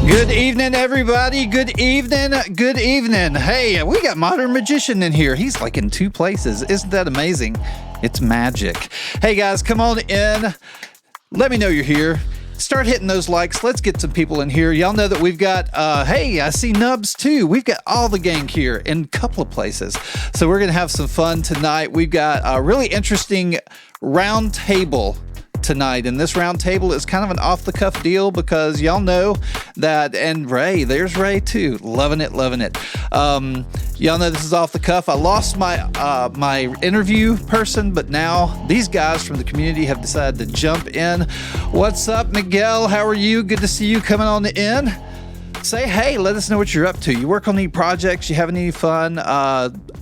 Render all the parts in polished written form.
Good evening, everybody. Good evening. Good evening. Hey, we got Modern Magician in here. He's like in two places. Isn't that amazing? It's magic. Hey, guys, come on in. Let me know you're here. Start hitting those likes. Let's get some people in here. Y'all know that we've got, hey, I see Nubs too. We've got all the gang here in a couple of places. So we're going to have some fun tonight. We've got a really interesting round table tonight, and this round table is kind of an off-the-cuff deal because y'all know that, and Ray, there's Ray too, loving it. Y'all know this is off the cuff. I lost my my interview person, but now these guys from the community have decided to jump in. What's up, Miguel? How are you? Good to see you coming on in. Say hey, let us know what you're up to. You work on any projects? You having any fun?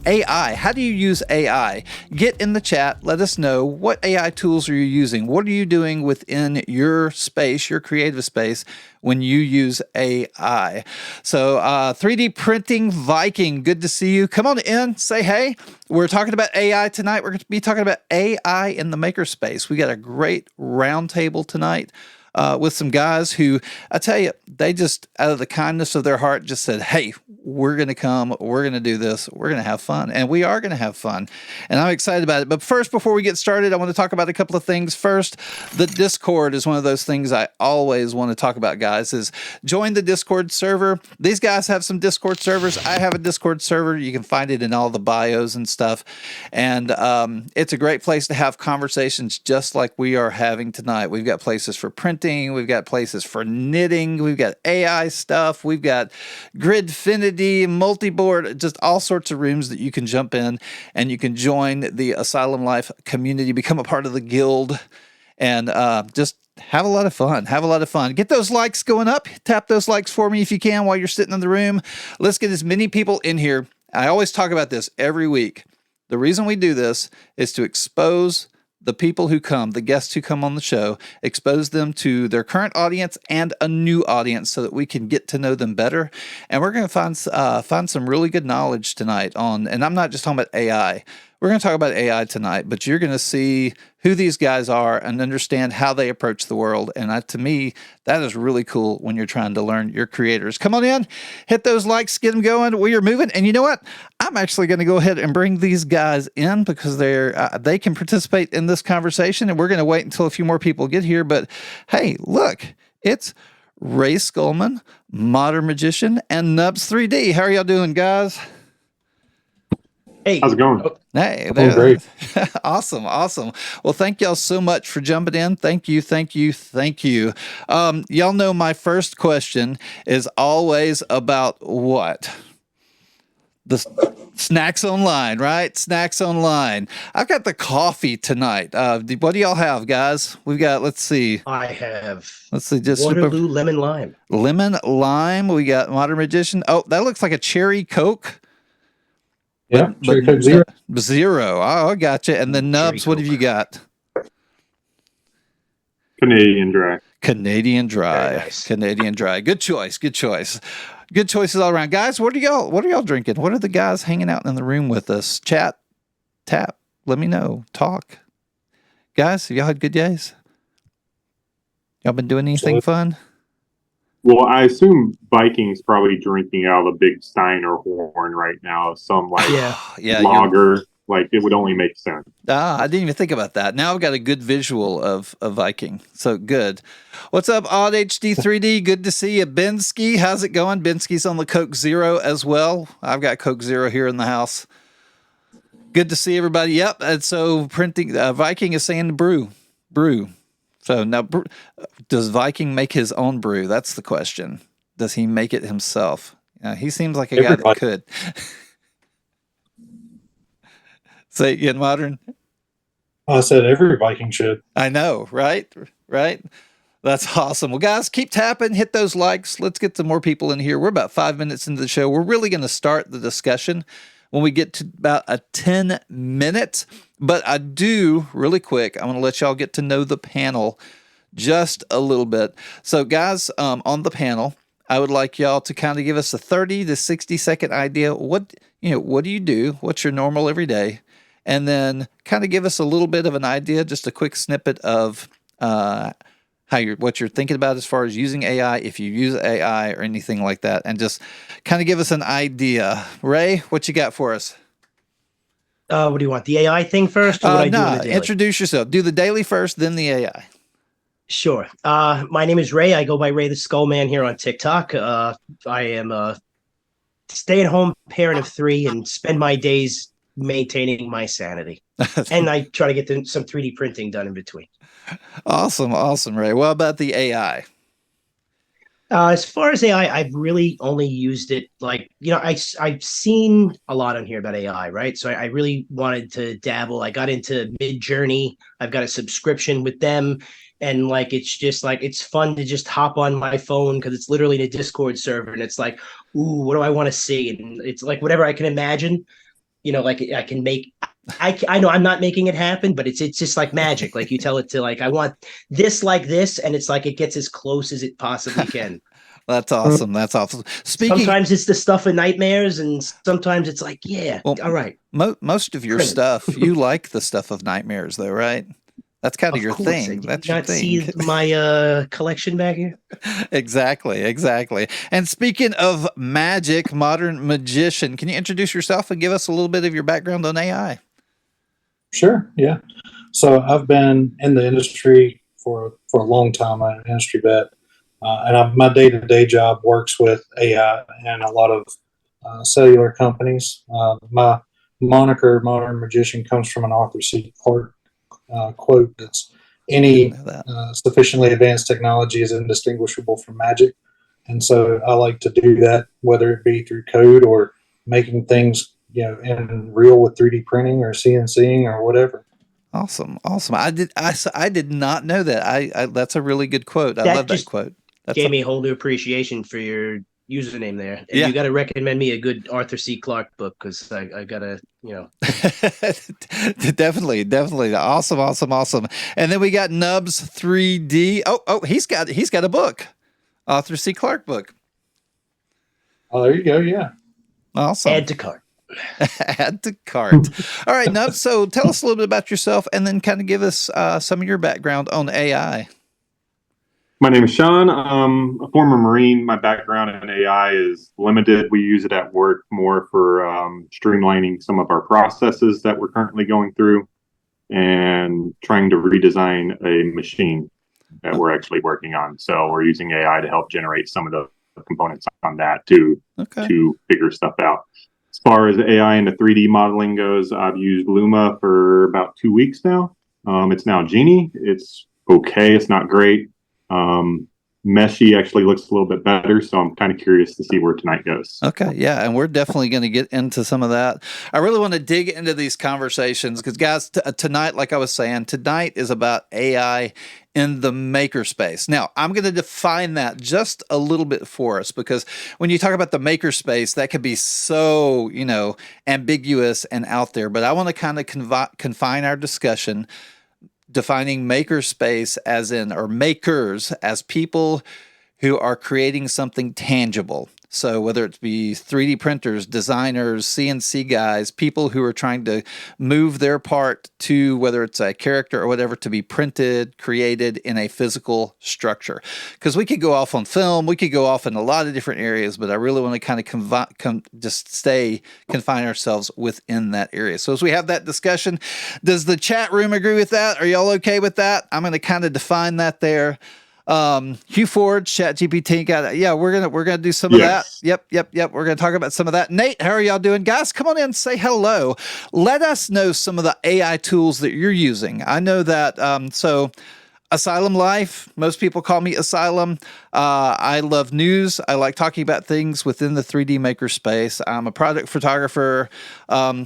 AI, how do you use AI? Get in the chat. Let us know what AI tools are you using? What are you doing within your space, your creative space, when you use AI? So 3D Printing Viking, good to see you. Come on in, say hey. We're talking about AI tonight. We're going to be talking about AI in the makerspace. We got a great roundtable tonight. With some guys who, I tell you, they just, out of the kindness of their heart, just said, hey, we're going to come, we're going to do this, we're going to have fun, and we are going to have fun, and I'm excited about it. But first, before we get started, I want to talk about a couple of things. First, the Discord is one of those things I always want to talk about, guys, is join the Discord server. These guys have some Discord servers. I have a Discord server. You can find it in all the bios and stuff, and it's a great place to have conversations just like we are having tonight. We've got places for printing, we've got places for knitting, we've got AI stuff, we've got Gridfinity, multi-board, just all sorts of rooms that you can jump in and you can join the Asylum Life community, become a part of the guild, and just have a lot of fun. Have a lot of fun. Get those likes going up. Tap those likes for me if you can while you're sitting in the room. Let's get as many people in here. I always talk about this every week. The reason we do this is to expose the people who come, the guests who come on the show, expose them to their current audience and a new audience so that we can get to know them better. And we're going to find some really good knowledge tonight on, and I'm not just talking about AI. We're going to talk about AI tonight, but you're going to see who these guys are and understand how they approach the world. And to me, that is really cool when you're trying to learn your creators. Come on in, hit those likes, get them going. We are moving. And you know what? I'm actually going to go ahead and bring these guys in because they can participate in this conversation. And we're going to wait until a few more people get here. But hey, look, it's Ray Skullman, Modern Magician, and Nubs 3D. How are y'all doing, guys? Hey, how's it going? Hey, Great. Awesome. Well, thank y'all so much for jumping in. Thank you. Y'all know my first question is always about what? The snacks online, right? Snacks online. I've got the coffee tonight. What do y'all have, guys? We've got, let's see, just Waterloo Lemon Lime. Lemon Lime. We got Modern Magician. Oh, that looks like a cherry Coke. Yeah, cherry Coke Zero. Zero. Oh, I gotcha. And then Nubs, what have you got? Canadian Dry. Canadian Dry. Very nice. Canadian Dry. Good choice. Good choices all around. Guys, what are y'all drinking? What are the guys hanging out in the room with us? Chat, tap, let me know. Talk. Guys, have y'all had good days? Y'all been doing anything fun? Well, I assume Viking's probably drinking out of a big Steiner horn right now. Some lager. Like, it would only make sense. I didn't even think about that. Now I've got a good visual of Viking. So good. What's up, Odd HD3D? Good to see you. Bensky, how's it going? Bensky's on the Coke Zero as well. I've got Coke Zero here in the house. Good to see everybody. Yep. And so printing, Viking is saying brew. So now, does Viking make his own brew? That's the question. Does he make it himself? He seems like a guy that could. Say it again, Modern. I said every Viking should. I know, right? That's awesome. Well, guys, keep tapping, hit those likes. Let's get some more people in here. We're about 5 minutes into the show. We're really going to start the discussion when we get to about a 10 minutes. But I do, really quick, I want to let y'all get to know the panel just a little bit. So, guys, on the panel, I would like y'all to kind of give us a 30 to 60 second idea. What do you do? What's your normal every day? And then kind of give us a little bit of an idea, just a quick snippet of what you're thinking about as far as using AI, if you use AI or anything like that, and just kind of give us an idea. Ray, what you got for us? What do you want? The AI thing first, or what I do in the daily? Introduce yourself. Do the daily first, then the AI. Sure. My name is Ray. I go by Ray the Skullman here on TikTok. I am a stay-at-home parent of 3 and spend my days maintaining my sanity. And I try to get some 3D printing done in between. Awesome, Ray. What about the AI? As far as AI, I've really only used it I've seen a lot on here about AI, right? So I really wanted to dabble. I got into Midjourney. I've got a subscription with them. And it's just it's fun to just hop on my phone because it's literally in a Discord server. And it's like, ooh, what do I want to see? And it's whatever I can imagine, I can make. I know I'm not making it happen, but it's just like magic. You tell it to I want this like this, and it's it gets as close as it possibly can. That's awesome. That's awesome. Sometimes it's the stuff of nightmares, and sometimes it's all right. Most of your stuff, you like the stuff of nightmares, though, right? That's kind of your thing. That's your thing. See my collection back here? Exactly. And speaking of magic, modern magician, can you introduce yourself and give us a little bit of your background on AI? Sure. Yeah. So I've been in the industry for a long time. I'm an industry vet, and my day-to-day job works with AI and a lot of cellular companies. My moniker, Modern Magician, comes from an Arthur C. Clarke quote that's any sufficiently advanced technology is indistinguishable from magic. And so I like to do that, whether it be through code or making things in real with 3D printing or CNCing or whatever. Awesome. I did not know that. I that's a really good quote. I love that quote. That gave me a whole new appreciation for your username there. And you got to recommend me a good Arthur C. Clarke book because I got to, Definitely. Awesome. And then we got Nubs 3D. Oh, he's got a book. Arthur C. Clarke book. Oh, there you go. Yeah. Awesome. Add to cart. Add to cart. All right, Nubs. So tell us a little bit about yourself and then kind of give us some of your background on AI. My name is Sean. I'm a former Marine. My background in AI is limited. We use it at work more for streamlining some of our processes that we're currently going through and trying to redesign a machine that we're actually working on. So we're using AI to help generate some of the components on that to figure stuff out. As far as AI into 3D modeling goes, I've used Luma for about 2 weeks now. It's now Genie. It's okay. It's not great. Meshy actually looks a little bit better, so I'm kind of curious to see where tonight goes. Okay, yeah, and we're definitely going to get into some of that. I really want to dig into these conversations because, guys, tonight, like I was saying, tonight is about AI in the makerspace. Now, I'm going to define that just a little bit for us because when you talk about the makerspace, that could be so, ambiguous and out there. But I want to kind of confine our discussion defining makerspace or makers as people who are creating something tangible. So whether it be 3D printers, designers, CNC guys, people who are trying to move their part to whether it's a character or whatever to be printed, created in a physical structure. Because we could go off on film, we could go off in a lot of different areas, but I really want to kind of confine ourselves within that area. So as we have that discussion, does the chat room agree with that? Are y'all okay with that? I'm going to kind of define that there. Hugh Ford, ChatGPT we're gonna do some of that. Yep. We're gonna talk about some of that. Nate, how are y'all doing? Guys, come on in, say hello. Let us know some of the AI tools that you're using. I know that so Asylum Life, most people call me Asylum. I love news. I like talking about things within the 3D maker space. I'm a product photographer. I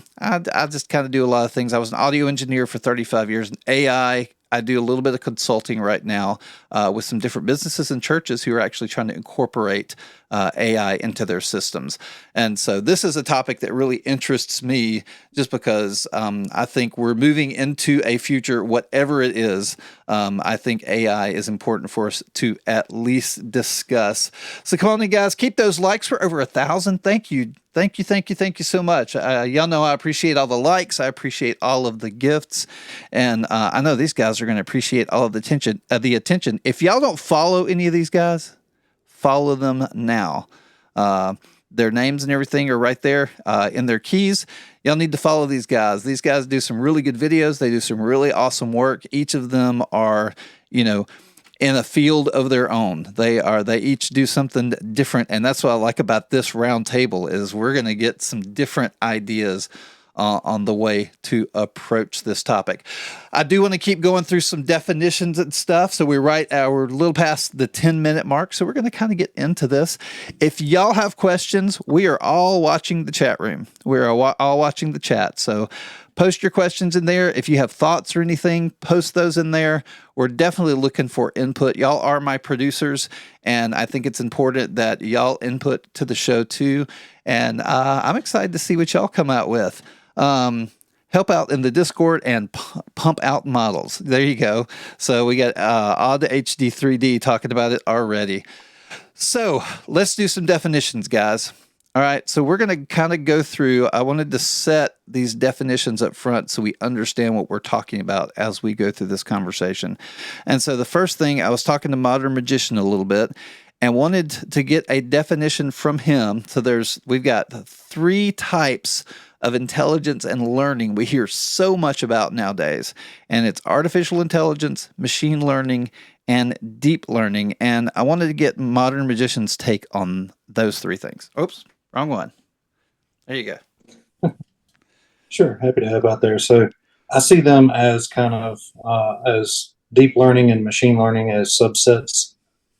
just kind of do a lot of things. I was an audio engineer for 35 years. AI, I do a little bit of consulting right now with some different businesses and churches who are actually trying to incorporate AI into their systems. And so this is a topic that really interests me just because I think we're moving into a future, whatever it is, I think AI is important for us to at least discuss. So come on in, guys, keep those likes. We're over 1,000. Thank you Thank you so much. Y'all know I appreciate all the likes. I appreciate all of the gifts, and I know these guys are going to appreciate all of the attention. If y'all don't follow any of these guys, follow them now. Their names and everything are right there in their keys. Y'all need to follow these guys. These guys do some really good videos. They do some really awesome work. Each of them are, in a field of their own. They each do something different, and that's what I like about this round table is we're going to get some different ideas on the way to approach this topic. I do want to keep going through some definitions and stuff, so we're a little past the 10-minute mark, so we're going to kind of get into this. If y'all have questions, we are all watching the chat room. We're all watching the chat, so post your questions in there. If you have thoughts or anything, post those in there. We're definitely looking for input. Y'all are my producers, and I think it's important that y'all input to the show too. And I'm excited to see what y'all come out with. Help out in the Discord and pump out models. There you go. So we got Odd HD 3D talking about it already. So let's do some definitions, guys. All right, so we're going to kind of go through. I wanted to set these definitions up front so we understand what we're talking about as we go through this conversation. And so the first thing, I was talking to Modern Magician a little bit and wanted to get a definition from him. So we've got 3 types of intelligence and learning we hear so much about nowadays. And it's artificial intelligence, machine learning, and deep learning. And I wanted to get Modern Magician's take on those 3 things. Oops. Wrong one. There you go. Sure, happy to help out there. So I see them as kind of as deep learning and machine learning as subsets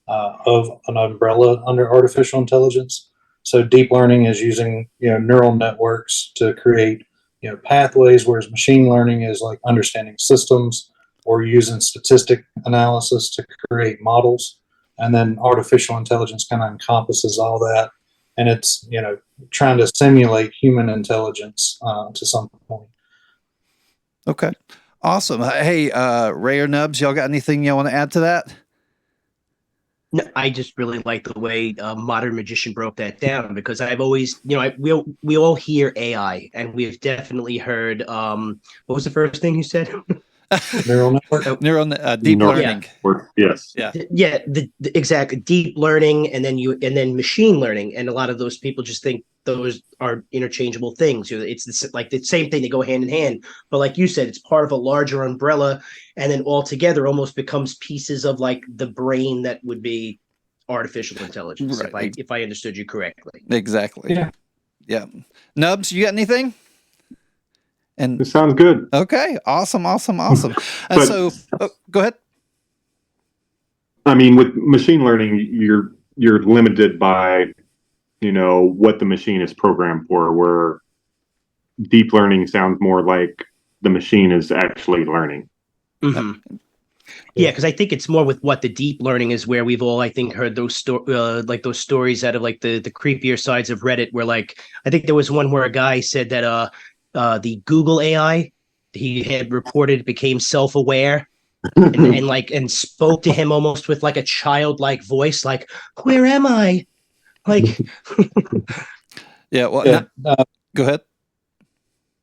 of an umbrella under artificial intelligence. So deep learning is using neural networks to create pathways, whereas machine learning is like understanding systems or using statistic analysis to create models. And then artificial intelligence kind of encompasses all that. And it's, trying to simulate human intelligence to some point. Okay. Awesome. Hey, Ray or Nubs, y'all got anything y'all want to add to that? No, I just really like the way Modern Magician broke that down because I've always, we all hear AI and we've definitely heard, what was the first thing you said? Neural network. Deep learning. Yes. Yeah. The exact deep learning, and then machine learning, and a lot of those people just think those are interchangeable things. It's like the same thing; they go hand in hand. But like you said, it's part of a larger umbrella, and then altogether almost becomes pieces of like the brain that would be artificial intelligence. Right. If I understood you correctly. Exactly. Yeah. Nubs, you got anything? And it sounds good. Okay, awesome. And so, go ahead. I mean, with machine learning, you're limited by, what the machine is programmed for. Where deep learning sounds more like the machine is actually learning. Mm-hmm. Yeah, because I think it's more with what the deep learning is, where we've all, I think, heard those those stories out of like the creepier sides of Reddit, where like I think there was one where a guy said that the Google AI he had reported became self-aware and spoke to him almost with like a childlike voice, like, "Where am I?" Like, go ahead.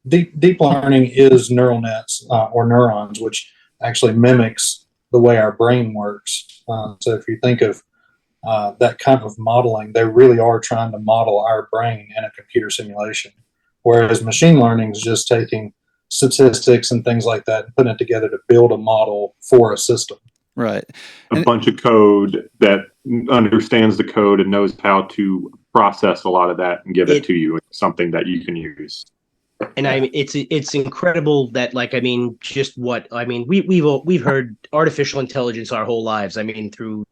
Deep learning is neural nets or neurons, which actually mimics the way our brain works. So if you think of that kind of modeling, they really are trying to model our brain in a computer simulation. Whereas machine learning is just taking statistics and things like that and putting it together to build a model for a system. Right. A bunch of code that understands the code and knows how to process a lot of that and give it to you. It's something that you can use. And it's incredible that we've heard artificial intelligence our whole lives. I mean, through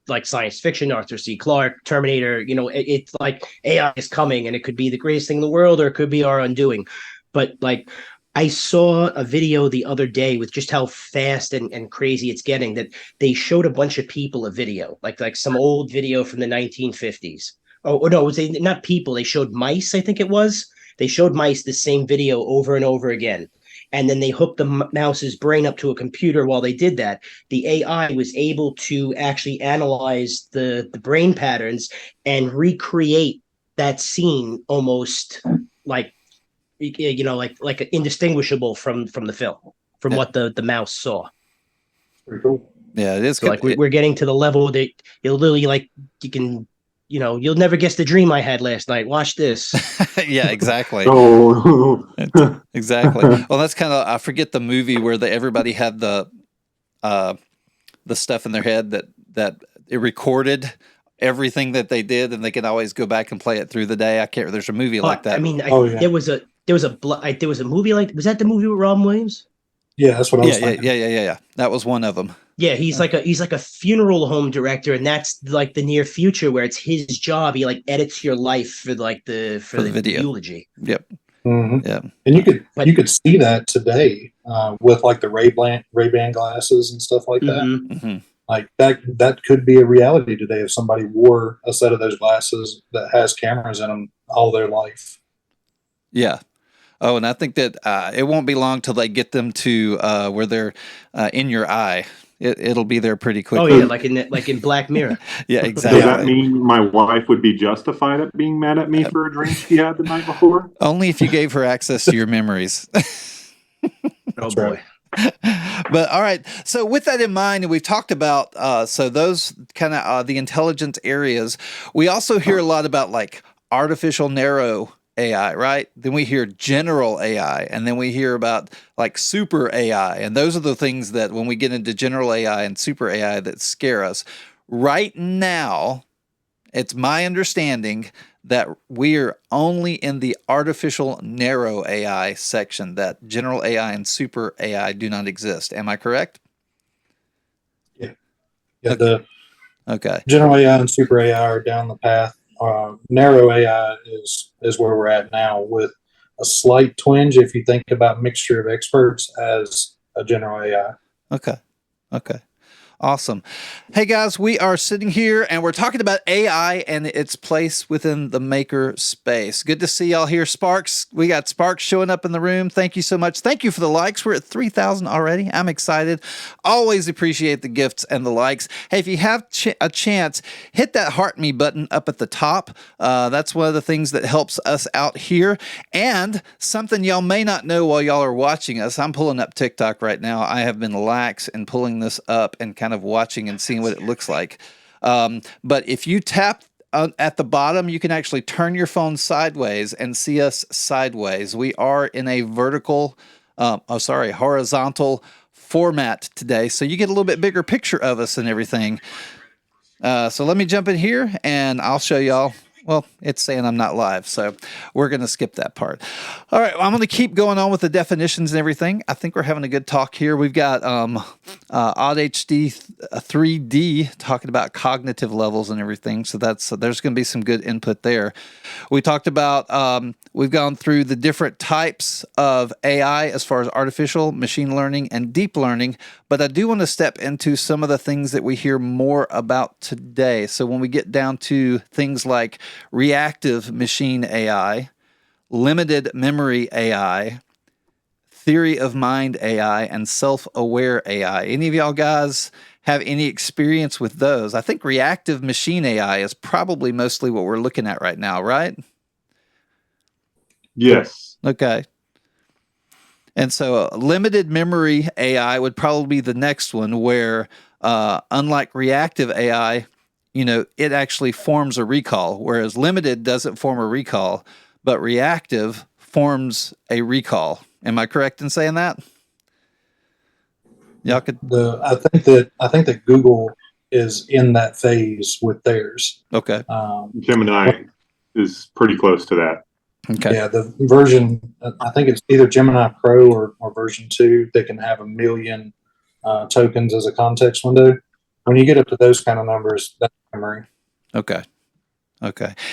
like science fiction, Arthur C. Clarke, Terminator. It's like AI is coming, and it could be the greatest thing in the world, or it could be our undoing. But like, I saw a video the other day with just how fast and crazy it's getting. That they showed a bunch of people a video, like some old video from the 1950s. Oh no, it was not people. They showed mice. I think it was. They showed mice the same video over and over again. And then they hooked the mouse's brain up to a computer while they did that. The AI was able to actually analyze the brain patterns and recreate that scene almost like like indistinguishable from the film, from what the mouse saw. Pretty cool. Yeah, it is. So like we're getting to the level that you'll literally like you can you'll never guess the dream I had last night. Watch this. Yeah, exactly. Oh, Exactly. Well, that's kind of, I forget the movie where everybody had the stuff in their head that it recorded everything that they did, and they can always go back and play it through the day. I can't. There's a movie like that. I mean, Yeah. there was a movie like, was that the movie with Robin Williams? Yeah, that's what I was thinking. Yeah. That was one of them. Yeah, he's like a funeral home director, and that's like the near future where it's his job. He like edits your life for like the video eulogy. Yep. Mm-hmm. Yeah. And you could see that today with like the Ray-Ban glasses and stuff like that. Mm-hmm. Mm-hmm. Like that could be a reality today if somebody wore a set of those glasses that has cameras in them all their life. Yeah. Oh, and I think that it won't be long till they get them to where they're in your eye. It'll be there pretty quickly. Oh yeah, like in Black Mirror. Yeah, exactly. Does that mean my wife would be justified at being mad at me for a dream she had the night before? Only if you gave her access to your memories. Oh boy. But all right. So with that in mind, we've talked about so those kind of the intelligence areas. We also hear a lot about like artificial narrow AI, right? Then we hear general AI, and then we hear about like super AI. And those are the things that when we get into general AI and super AI that scare us. Right now, it's my understanding that we are only in the artificial narrow AI section, that general AI and super AI do not exist. Am I correct? Yeah, the Okay. general AI and super AI are down the path. Narrow AI is where we're at now, with a slight twinge if you think about mixture of experts as a general AI. Okay. Awesome. Hey guys, we are sitting here and we're talking about AI and its place within the maker space. Good to see y'all here. Sparks, we got Sparks showing up in the room. Thank you so much. Thank you for the likes. We're at 3,000 already. I'm excited. Always appreciate the gifts and the likes. Hey, if you have a chance, hit that heart me button up at the top. That's one of the things that helps us out here. And something y'all may not know while y'all are watching us, I'm pulling up TikTok right now. I have been lax in pulling this up and kind of watching and seeing what it looks like. But if you tap at the bottom, you can actually turn your phone sideways and see us sideways. We are in a horizontal format today. So you get a little bit bigger picture of us and everything. So let me jump in here and I'll show y'all. Well, it's saying I'm not live, so we're going to skip that part. All right, I'm going to keep going on with the definitions and everything. I think we're having a good talk here. We've got OddHD 3D talking about cognitive levels and everything, so there's going to be some good input there. We talked about, we've gone through the different types of AI as far as artificial, machine learning, and deep learning, but I do want to step into some of the things that we hear more about today. So when we get down to things like reactive machine AI, limited memory AI, theory of mind AI, and self-aware AI. Any of y'all guys have any experience with those? I think reactive machine AI is probably mostly what we're looking at right now, right? Yes. Okay. And so limited memory AI would probably be the next one where, unlike reactive AI, it actually forms a recall, whereas limited doesn't form a recall, but reactive forms a recall. Am I correct in saying that? Y'all could. I think that Google is in that phase with theirs. Okay. Gemini is pretty close to that. Okay. Yeah, the version, I think it's either Gemini Pro or version 2, they can have 1 million tokens as a context window. When you get up to those kind of numbers, that's memory. Okay.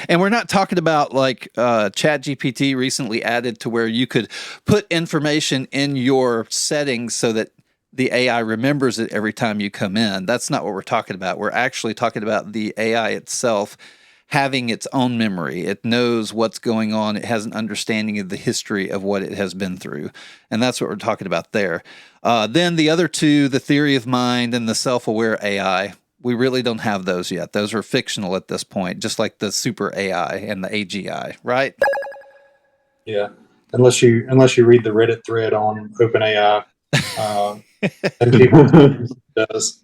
And we're not talking about like ChatGPT recently added to where you could put information in your settings so that the AI remembers it every time you come in. That's not what we're talking about. We're actually talking about the AI itself having its own memory. It knows what's going on. It has an understanding of the history of what it has been through. And that's what we're talking about there. Then the other two, the theory of mind and the self-aware AI, we really don't have those yet. Those are fictional at this point, just like the super AI and the AGI, right? Yeah, unless you read the Reddit thread on OpenAI, and people does.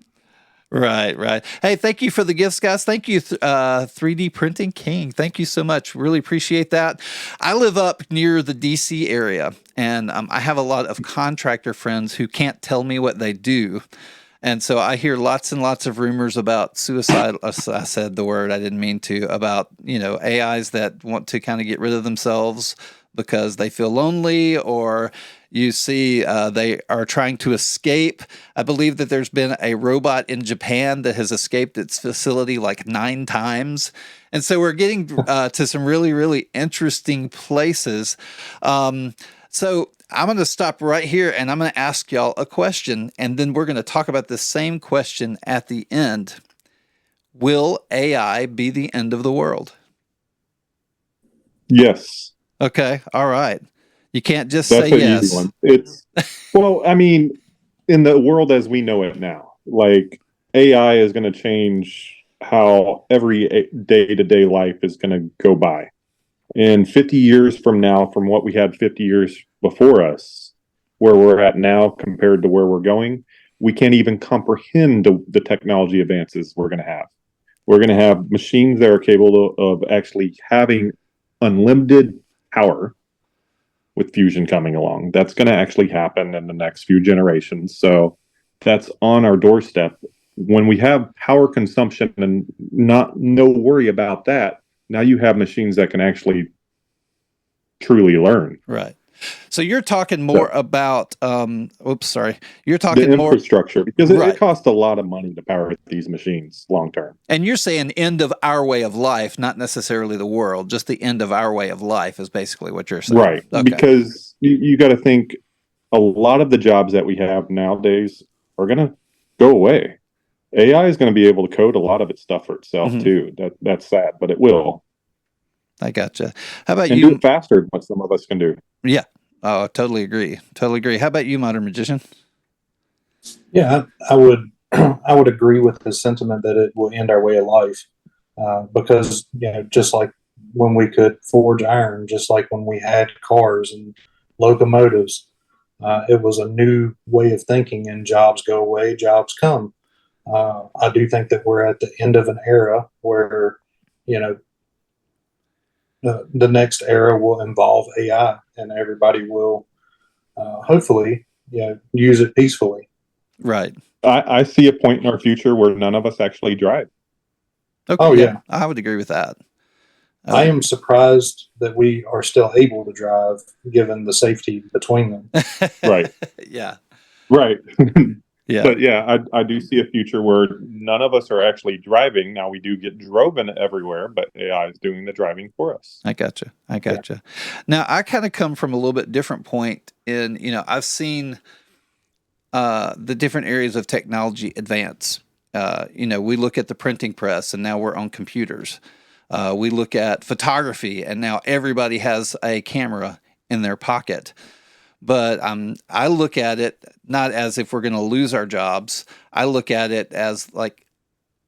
Right, right. Hey, thank you for the gifts, guys. Thank you, 3D Printing King. Thank you so much. Really appreciate that. I live up near the DC area, and I have a lot of contractor friends who can't tell me what they do. And so I hear lots and lots of rumors about suicide. I said the word, I didn't mean to, about, AIs that want to kind of get rid of themselves because they feel lonely, or you see they are trying to escape. I believe that there's been a robot in Japan that has escaped its facility like 9 times. And so we're getting to some really, really interesting places. So I'm going to stop right here, and I'm going to ask y'all a question, and then we're going to talk about the same question at the end. Will AI be the end of the world? Yes. Okay. All right. You can't just That's say an yes. easy one. It's well, I mean, in the world as we know it now, like AI is going to change how every day-to-day life is going to go by. And 50 years from now, from what we had 50 years before us, where we're at now compared to where we're going, we can't even comprehend the technology advances we're going to have. We're going to have machines that are capable of actually having unlimited power with fusion coming along. That's going to actually happen in the next few generations. So that's on our doorstep. When we have power consumption and no worry about that, now you have machines that can actually truly learn. Right. So you're talking more about, You're talking the more infrastructure, because Right. it costs a lot of money to power these machines long term. And you're saying end of our way of life, not necessarily the world, just the end of our way of life is basically what you're saying. Right. Okay. Because you got to think a lot of the jobs that we have nowadays are going to go away. AI is going to be able to code a lot of its stuff for itself too. That's sad, but it will. I gotcha. How about and you? do it faster than what some of us can do. Yeah. Oh, totally agree. Totally agree. How about you, Modern Magician? Yeah, I would I would agree with the sentiment that it will end our way of life, because just like when we could forge iron, just like when we had cars and locomotives, it was a new way of thinking, and jobs go away, jobs come. I do think that we're at the end of an era where the next era will involve AI, and everybody will hopefully use it peacefully. Right. I see a point in our future where none of us actually drive. Okay. Oh, yeah. I would agree with that. I am surprised that we are still able to drive, given the safety between them. Right. Yeah. Right. Yeah. But yeah, I do see a future where none of us are actually driving. Now we do get driven everywhere, but AI is doing the driving for us. I gotcha. Now I kind of come from a little bit different point in, I've seen the different areas of technology advance. We look at the printing press, and now we're on computers. We look at photography, and now everybody has a camera in their pocket. But I look at it not as if we're going to lose our jobs. I look at it as like,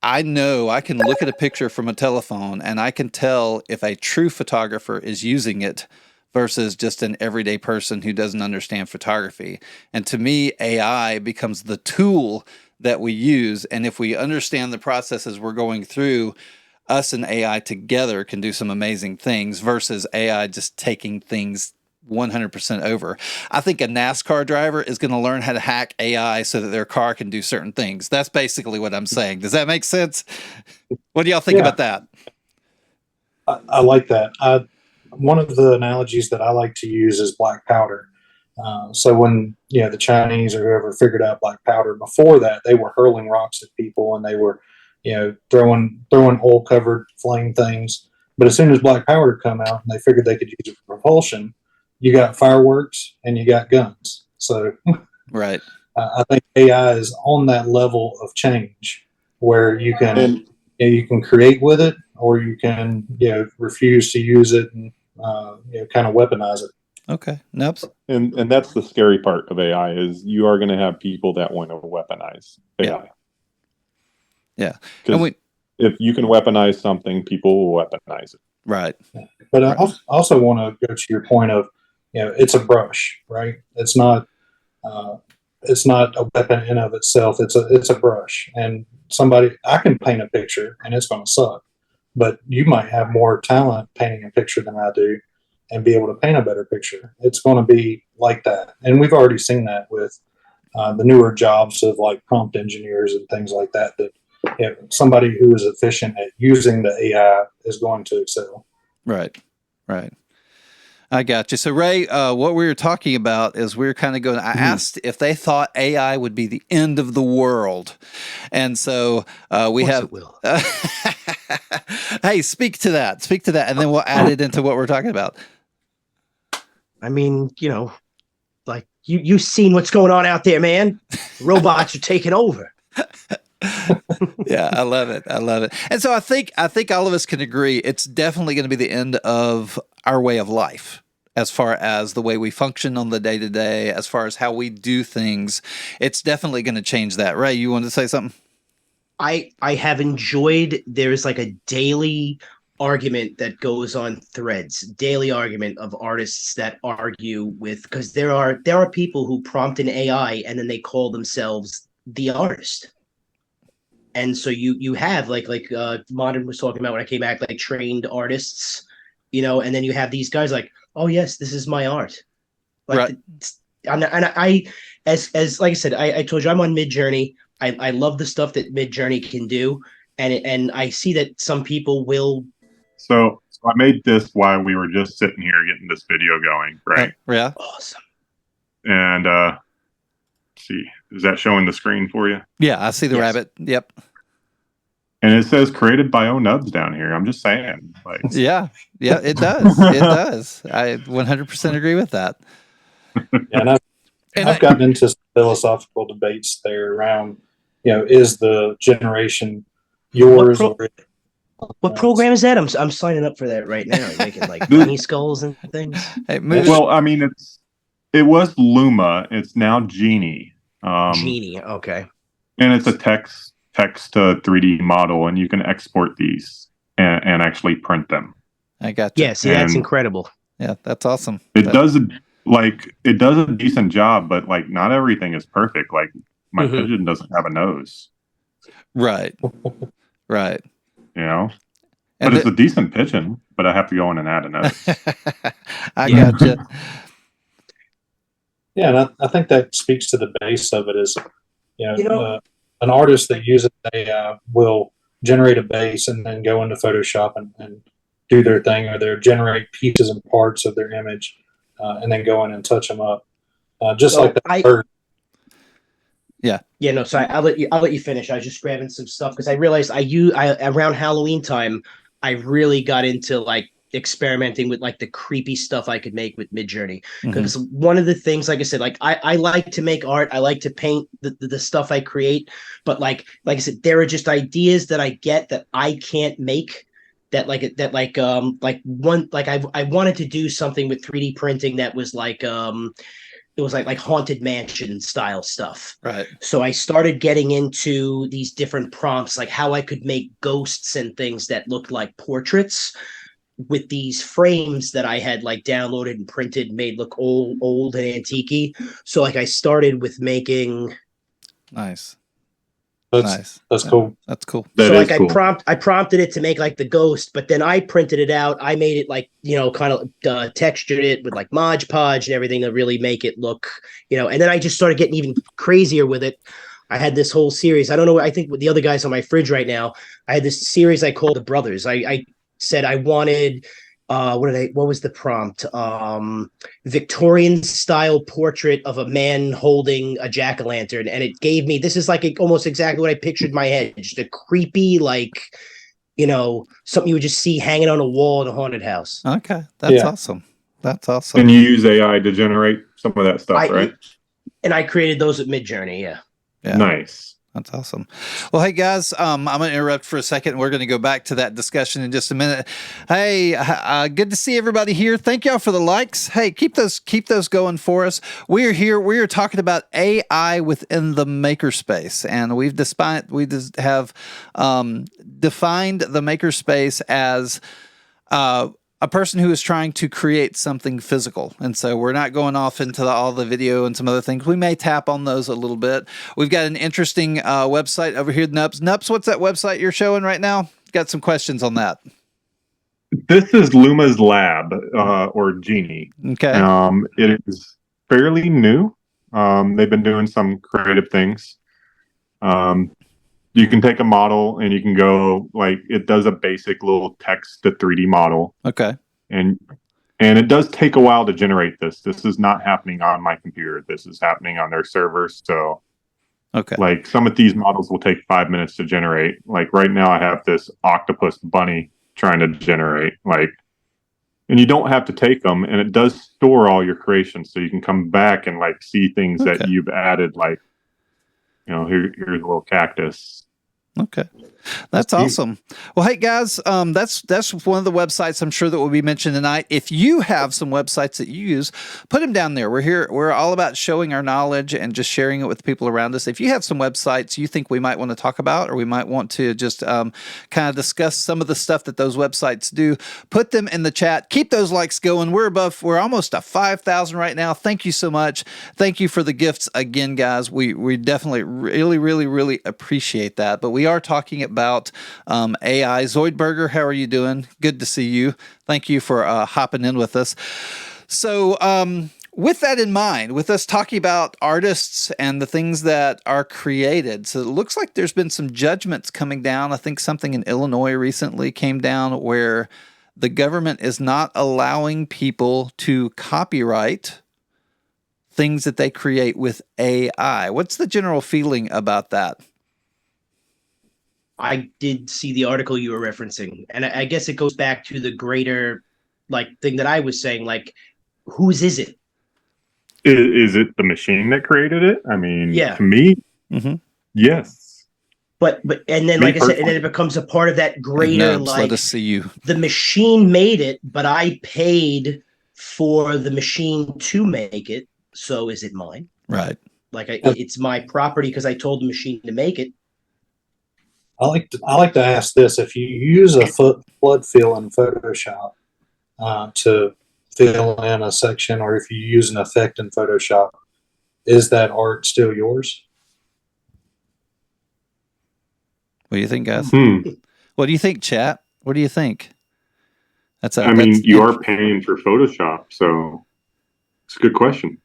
I know I can look at a picture from a telephone, and I can tell if a true photographer is using it versus just an everyday person who doesn't understand photography. And to me, AI becomes the tool that we use. And if we understand the processes we're going through, us and AI together can do some amazing things versus AI just taking things 100% over. I think a NASCAR driver is going to learn how to hack AI so that their car can do certain things. That's basically what I'm saying. Does that make sense? What do y'all think about that? I like that. One of the analogies that I like to use is black powder. So when the Chinese or whoever figured out black powder, before that they were hurling rocks at people, and they were throwing oil covered flame things. But as soon as black powder come out and they figured they could use it for propulsion, you got fireworks and you got guns. So right. I think AI is on that level of change where you can you can create with it, or you can refuse to use it and kind of weaponize it. Okay. Nope. And that's the scary part of AI is you are going to have people that want to weaponize AI. Yeah. Because And we if you can weaponize something, people will weaponize it. right. But I Right. also want to go to your point of, it's a brush, right? Uh, it's not a weapon in of itself. It's a brush, and I can paint a picture, and it's going to suck. But you might have more talent painting a picture than I do, and be able to paint a better picture. It's going to be like that, and we've already seen that with the newer jobs of like prompt engineers and things like that. That somebody who is efficient at using the AI is going to excel. Right. Right. I got you. So, Ray, what we were talking about is we were kind of going, I asked if they thought AI would be the end of the world. And so we have. It will. Hey, speak to that. Speak to that. And then we'll add it into what we're talking about. I mean, like you've seen what's going on out there, man. Robots are taking over. Yeah, I love it. I love it. And so I think all of us can agree it's definitely going to be the end of our way of life as far as the way we function on the day to day, as far as how we do things. It's definitely going to change that. Ray, you wanted to say something? I have enjoyed there's like a daily argument that goes on threads, daily argument of artists that argue with, because there are people who prompt an AI and then they call themselves the artist. And so you have like Modern was talking about when I came back, like trained artists, and then you have these guys like, oh yes, this is my art. Like, Right. And I as like I said, I told you I'm on Midjourney. I love the stuff that Midjourney can do, and I see that some people will. So I made this while we were just sitting here getting this video going, right? Yeah. Awesome. And let's see, is that showing the screen for you? Yeah, I see the Yes. rabbit. Yep. And it says created by O'Nubs down here. I'm just saying, like, Yeah. Yeah, it does. It does. I 100% agree with that. And I've gotten into some philosophical debates there around, is the generation yours or What program is that? I'm signing up for that right now. I'm making like bunny skulls and things. Hey, move well, I mean, it was Luma. It's now Genie. Genie. Okay. And it's a text to 3D model, and you can export these and actually print them. I got you. Yeah. See, that's And- incredible. Yeah, that's awesome. It does a decent job, but like not everything is perfect. Like my Mhm. pigeon doesn't have a nose, Right. Right. but And it's a decent pigeon. But I have to go in and add a nose. I Yeah. got you. Yeah, and I think that speaks to the base of it is, You know- an artist that uses AI will generate a base and then go into Photoshop and do their thing, or they'll generate pieces and parts of their image and then go in and touch them up. Just So like that I- bird. Yeah, no, sorry. I'll let you finish. I was just grabbing some stuff because I realized around Halloween time, I really got into like experimenting with like the creepy stuff I could make with Midjourney. Mhm. Because one of the things, like I said, like I like to make art. I like to paint the stuff I create. But like I said, there are just ideas that I get that I can't make. I wanted to do something with 3D printing that was like it was like haunted mansion style stuff. Right. So I started getting into these different prompts, like how I could make ghosts and things that looked like portraits with these frames that I had like downloaded and printed, made look old and antique. So like I started with making. Nice. That's Nice. cool. That's cool. That so is like cool. I prompted it to make like the ghost, but then I printed it out. I made it like, kind of textured it with like Mod Podge and everything to really make it look, and then I just started getting even crazier with it. I had this whole series. I don't know. I think with the other guys on my fridge right now, I had this series I called The Brothers. I said I wanted, what was the prompt? Victorian style portrait of a man holding a jack-o'-lantern. And it gave me, this is like almost exactly what I pictured in my head. Just a creepy, like, something you would just see hanging on a wall in a haunted house. Okay. That's Yeah. awesome. That's awesome. And you use AI to generate some of that stuff, right? And I created those with Midjourney. Yeah. Yeah. Nice. That's awesome. Well, hey guys, I'm going to interrupt for a second. We're going to go back to that discussion in just a minute. Hey, good to see everybody here. Thank y'all for the likes. Hey, keep those going for us. We are here. We are talking about AI within the makerspace, and we have defined the makerspace as a person who is trying to create something physical. And so we're not going off into all the video and some other things. We may tap on those a little bit. We've got an interesting website over here, Nups. Nups, what's that website you're showing right now? Got some questions on that. This is Luma's Lab, or Genie. Okay. It is fairly new. They've been doing some creative things. You can take a model and you can go, like, it does a basic little text to 3D model. Okay. And it does take a while to generate this. This is not happening on my computer. This is happening on their servers. So, okay, like, some of these models will take 5 minutes to generate. Like right now I have this octopus bunny trying to generate, like, and you don't have to take them, and it does store all your creations. So you can come back and, like, see things that you've added, like, you know, here's a little cactus. Okay. That's awesome. Well, hey guys, that's one of the websites I'm sure that will be mentioned tonight. If you have some websites that you use, put them down there. We're here. We're all about showing our knowledge and just sharing it with the people around us. If you have some websites you think we might want to talk about, or we might want to just kind of discuss some of the stuff that those websites do, put them in the chat. Keep those likes going. We're almost at 5,000 right now. Thank you so much. Thank you for the gifts again, guys. We definitely really appreciate that. But we are talking about AI. Zoidberger, how are you doing? Good to see you. Thank you for hopping in with us. So with that in mind, with us talking about artists and the things that are created, so it looks like there's been some judgments coming down. I think something in Illinois recently came down where the government is not allowing people to copyright things that they create with AI. What's the general feeling about that? I did see the article you were referencing, and I guess it goes back to the greater, like, thing that I was saying, like, whose is it? Is it the machine that created it? I mean, yeah. To me, yes. But and then, like I said, and then it becomes a part of that greater, Nubs, like, let us see you. The machine made it, but I paid for the machine to make it, so is it mine? Right. Like, it's my property because I told the machine to make it. I like to ask this: if you use a flood fill in Photoshop to fill in a section, or if you use an effect in Photoshop, is that art still yours? What do you think, guys? What do you think, chat? What do you think? You are paying for Photoshop, so it's a good question.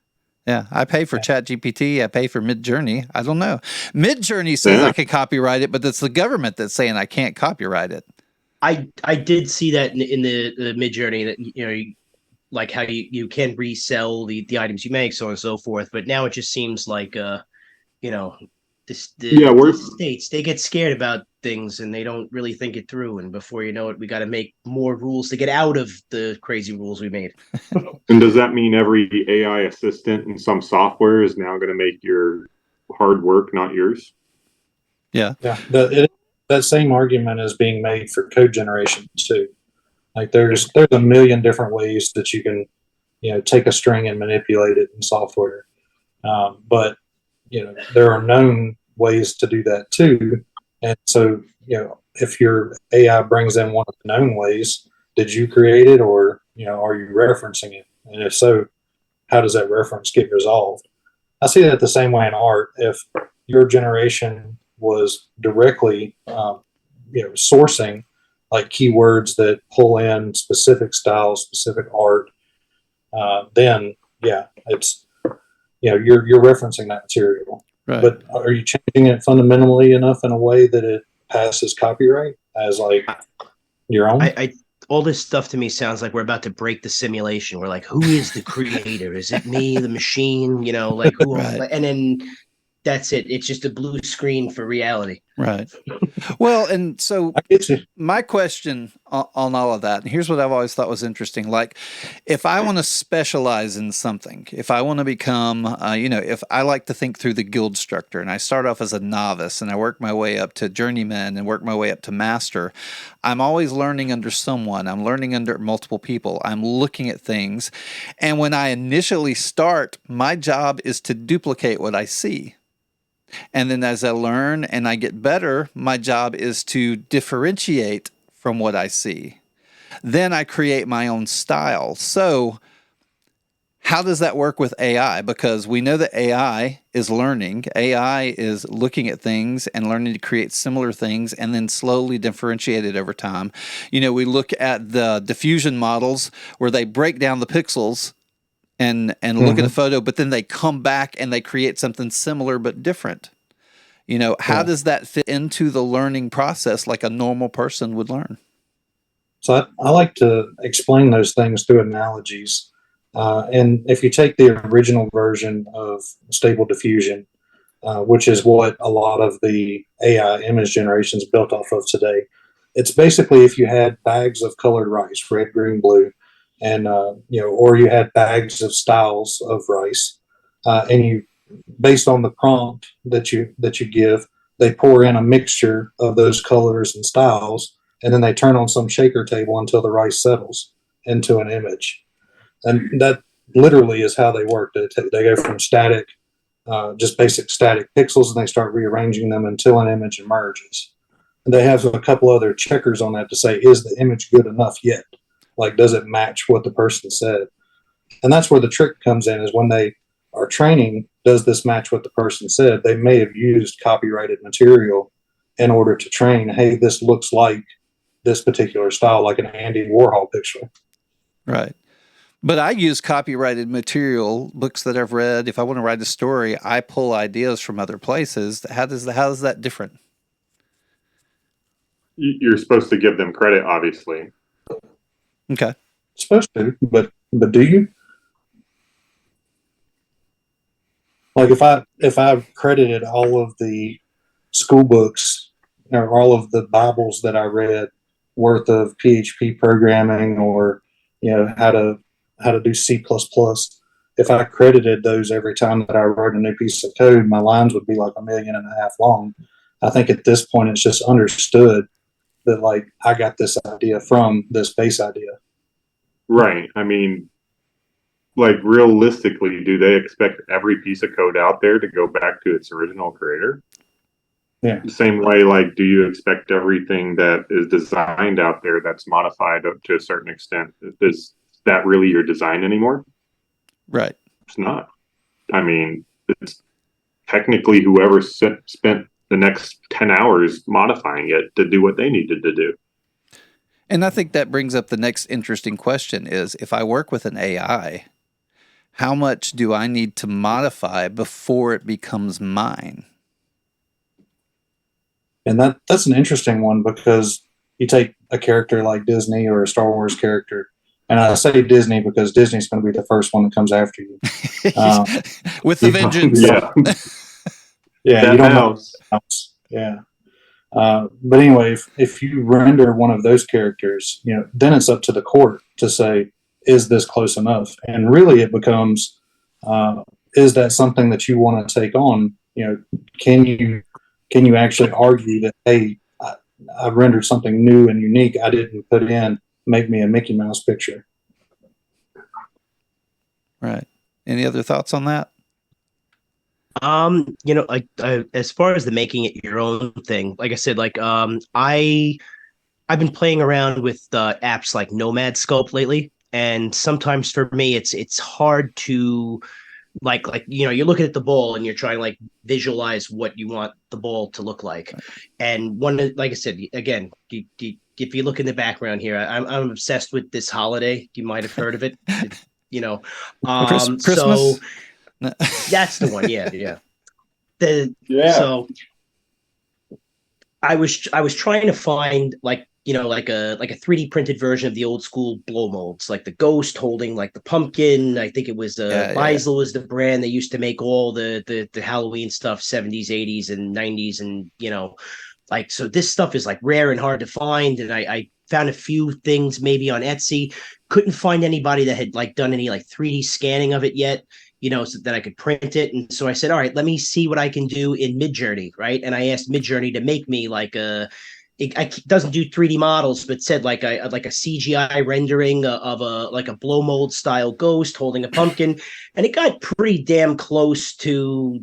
Yeah, I pay for ChatGPT. I pay for Midjourney. I don't know. Midjourney says I can copyright it, but it's the government that's saying I can't copyright it. I did see that in the Midjourney, that, you know, like how you can resell the items you make, so on and so forth. But now it just seems like, you know, the states, they get scared about things and they don't really think it through. And before you know it, we got to make more rules to get out of the crazy rules we made. And does that mean every AI assistant in some software is now going to make your hard work not yours? Yeah. Yeah. That same argument is being made for code generation too. Like there's a million different ways that you can, you know, take a string and manipulate it in software. But, you know, there are known ways to do that too. And so, you know, if your AI brings in one of the known ways, did you create it, or, you know, are you referencing it? And if so, how does that reference get resolved? I see that the same way in art. If your generation was directly, you know, sourcing like keywords that pull in specific styles, specific art, then yeah, it's, you know, you're referencing that material. Right. But are you changing it fundamentally enough in a way that it passes copyright as like your own? All this stuff to me sounds like we're about to break the simulation. We're like, who is the creator? Is it me, the machine? You know, like who? Right. And then that's it. It's just a blue screen for reality. Right. Well, and so I get you. my question on all of that, and here's what I've always thought was interesting. Like, if I want to specialize in something, if I want to become, if I like to think through the guild structure and I start off as a novice and I work my way up to journeyman and work my way up to master, I'm always learning under someone. I'm learning under multiple people. I'm looking at things. And when I initially start, my job is to duplicate what I see. And then as I learn and I get better, my job is to differentiate from what I see. Then I create my own style. So how does that work with AI? Because we know that AI is learning. AI is looking at things and learning to create similar things and then slowly differentiate it over time. We look at the diffusion models where they break down the pixels and look at a photo, but then they come back and they create something similar but different. How does that fit into the learning process like a normal person would learn? So I like to explain those things through analogies. And if you take the original version of Stable Diffusion, which is what a lot of the AI image generation is built off of today, it's basically if you had bags of colored rice, red, green, blue, and or you had bags of styles of rice, and you, based on the prompt that you give, they pour in a mixture of those colors and styles, and then they turn on some shaker table until the rice settles into an image. And that literally is how they work. They go from static, just basic static pixels, and they start rearranging them until an image emerges. And they have a couple other checkers on that to say, is the image good enough yet? Like, does it match what the person said? And that's where the trick comes in, is when they are training, does this match what the person said? They may have used copyrighted material in order to train, hey, this looks like this particular style, like an Andy Warhol picture. Right. But I use copyrighted material, books that I've read. If I want to write a story, I pull ideas from other places. How is that different? You're supposed to give them credit, obviously. Okay. Supposed to, but do you? Like if I credited all of the school books or all of the Bibles that I read worth of PHP programming, or how to do C++, if I credited those every time that I wrote a new piece of code, my lines would be like 1.5 million long. I think at this point it's just understood that, like, I got this idea from this base idea. Right. I mean, like, realistically, do they expect every piece of code out there to go back to its original creator? Yeah. The same way, like, do you expect everything that is designed out there that's modified to a certain extent? Is that really your design anymore? Right. It's not. I mean, it's technically whoever spent the next 10 hours modifying it to do what they needed to do. And I think that brings up the next interesting question is, if I work with an AI, how much do I need to modify before it becomes mine? And that's an interesting one, because you take a character like Disney or a Star Wars character, and I say Disney because Disney's going to be the first one that comes after you. With the vengeance. Yeah. Yeah, you don't know. Yeah. But anyway, if you render one of those characters, then it's up to the court to say, is this close enough? And really it becomes, is that something that you want to take on? Can you actually argue that, hey, I rendered something new and unique, I didn't put in, make me a Mickey Mouse picture? Right. Any other thoughts on that? As far as the making it your own thing, like I said, I've been playing around with apps like Nomad Sculpt lately, and sometimes for me it's hard to you're looking at the bowl and you're trying to like visualize what you want the bowl to look like. And like I said, again, if you look in the background here, I'm obsessed with this holiday. You might have heard of it. Christmas. So that's the one. Yeah. So I was trying to find like like a 3D printed version of the old school blow molds, like the ghost holding like the pumpkin. I think it was Meisel was the brand that used to make all the Halloween stuff, 70s, 80s, and 90s, and like, so this stuff is like rare and hard to find. And I found a few things maybe on Etsy. Couldn't find anybody that had like done any like 3D scanning of it yet, so that I could print it. And so I said, all right, let me see what I can do in Midjourney, right? And I asked Midjourney to make me like it doesn't do 3D models, but said like a CGI rendering of a blow mold style ghost holding a pumpkin, and it got pretty damn close to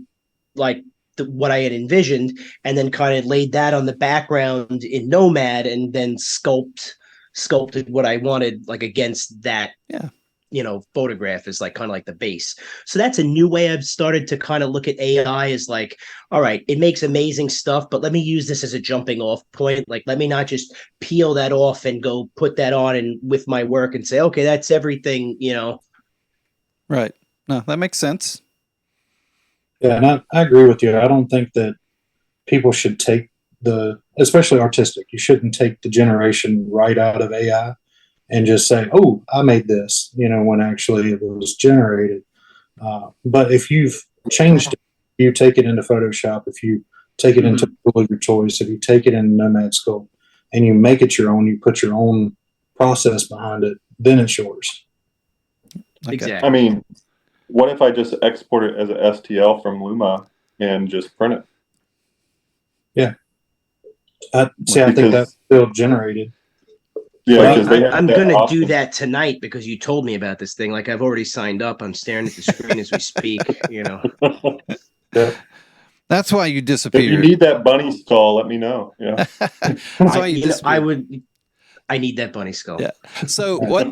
like what I had envisioned, and then kind of laid that on the background in Nomad, and then sculpted what I wanted like against that. Yeah. Photograph is like kind of like the base. So that's a new way I've started to kind of look at AI as like, all right, it makes amazing stuff, but let me use this as a jumping off point. Like, let me not just peel that off and go put that on and with my work and say, okay, that's everything, Right. No, that makes sense. Yeah, and I agree with you. I don't think that people should take especially artistic, you shouldn't take the generation right out of AI and just say, oh, I made this, when actually it was generated. But if you've changed it, you take it into Photoshop, if you take it into a tool of your choice, if you take it in Nomad Sculpt and you make it your own, you put your own process behind it, then it's yours. Okay. Exactly. I mean, what if I just export it as a STL from Luma and just print it? Yeah. I think that's still generated. Yeah, I'm going to do that tonight because you told me about this thing. Like, I've already signed up. I'm staring at the screen as we speak, Yeah. That's why you disappeared. If you need that bunny skull, let me know. Yeah. That's why you disappeared. I need that bunny skull. Yeah. So what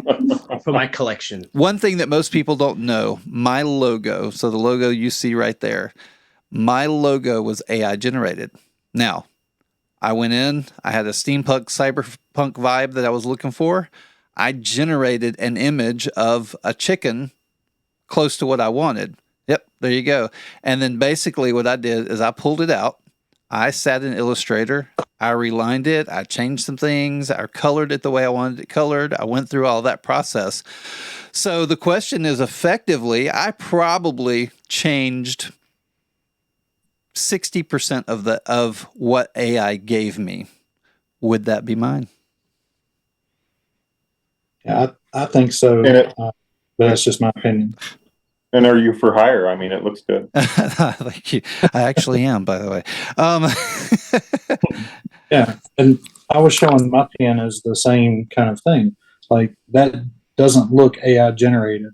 for my collection? One thing that most people don't know, my logo, so the logo you see right there, my logo was AI generated. Now, I went in, I had a steampunk cyberpunk vibe that I was looking for. I generated an image of a chicken close to what I wanted. Yep, there you go. And then basically what I did is I pulled it out. I sat in Illustrator. I relined it. I changed some things. I colored it the way I wanted it colored. I went through all that process. So the question is, effectively, I probably changed 60% of what AI gave me. Would that be mine? Yeah, I think so. But that's just my opinion. And are you for hire? I mean, it looks good. Thank you. I actually am, by the way. Yeah, and I was showing my pen as the same kind of thing. Like, that doesn't look AI generated.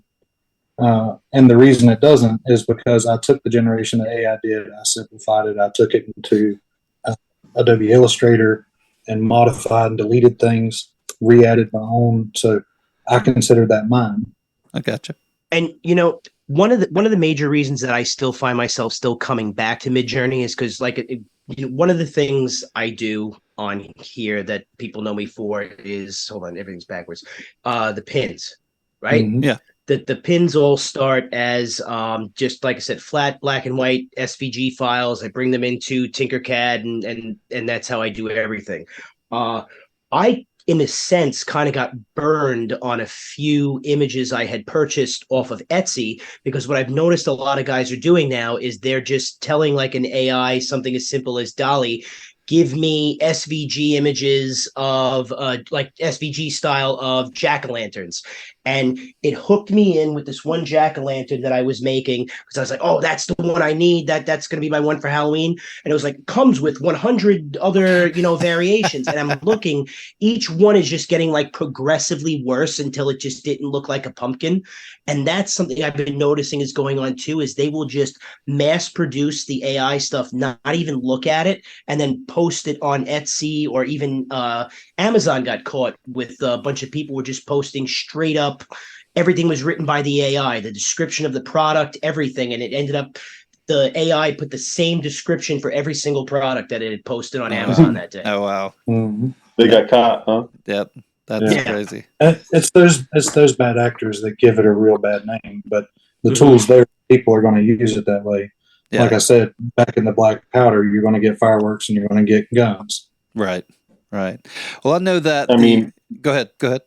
And the reason it doesn't is because I took the generation that AI did, I simplified it, I took it into Adobe Illustrator and modified and deleted things, re-added my own. So I consider that mine. I gotcha. And one of the major reasons that I still find myself still coming back to Midjourney is because one of the things I do on here that people know me for is, hold on, everything's backwards, the pins, right? Mm-hmm. Yeah. The pins all start as just like I said, flat black and white SVG files. I bring them into Tinkercad, and that's how I do everything. I, in a sense, kind of got burned on a few images I had purchased off of Etsy, because what I've noticed a lot of guys are doing now is they're just telling like an AI something as simple as DALL-E, give me SVG images of like SVG style of jack-o'-lanterns. And it hooked me in with this one jack-o'-lantern that I was making, because I was like, oh, that's the one I need. That's going to be my one for Halloween. And it was like, comes with 100 other, variations. And I'm looking, each one is just getting like progressively worse until it just didn't look like a pumpkin. And that's something I've been noticing is going on too, is they will just mass produce the AI stuff, not even look at it, and then post it on Etsy, or even Amazon got caught with a bunch of people were just posting straight up. Everything was written by the AI, the description of the product, everything. And it ended up, the AI put the same description for every single product that it had posted on Amazon that day. Oh, wow. Mm-hmm. They got caught, huh? Yep. That's crazy. It's those bad actors that give it a real bad name, but the tools there, people are going to use it that way. Yeah. Like I said, back in the black powder, you're going to get fireworks and you're going to get guns. Right. Right. Well, I know that. I mean, Go ahead. Go ahead.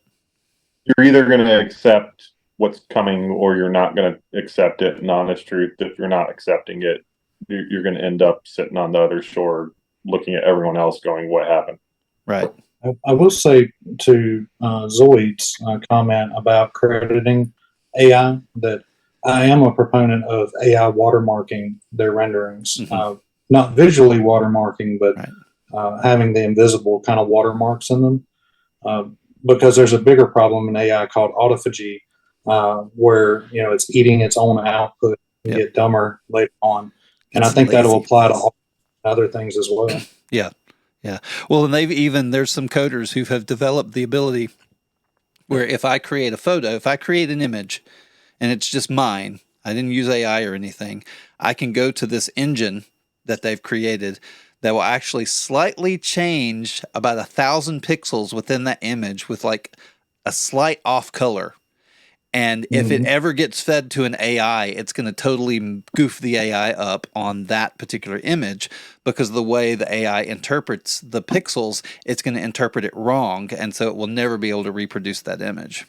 you're either going to accept what's coming or you're not going to accept it. And honest truth, if you're not accepting it, you're going to end up sitting on the other shore looking at everyone else going, what happened? Right. I will say to Zoid's comment about crediting AI that I am a proponent of AI watermarking their renderings. Mhm. Not visually watermarking, but Right. having the invisible kind of watermarks in them. Because there's a bigger problem in AI called autophagy, where it's eating its own output and Yep. get dumber later on. And It's I think that'll lazy. apply to all other things as well. Yeah. Yeah. Well, and there's some coders who have developed the ability where if I create a photo, if I create an image and it's just mine, I didn't use AI or anything, I can go to this engine that they've created that will actually slightly change about 1,000 pixels within that image with like a slight off color. And if it ever gets fed to an AI, it's going to totally goof the AI up on that particular image because of the way the AI interprets the pixels, it's going to interpret it wrong. And so it will never be able to reproduce that image.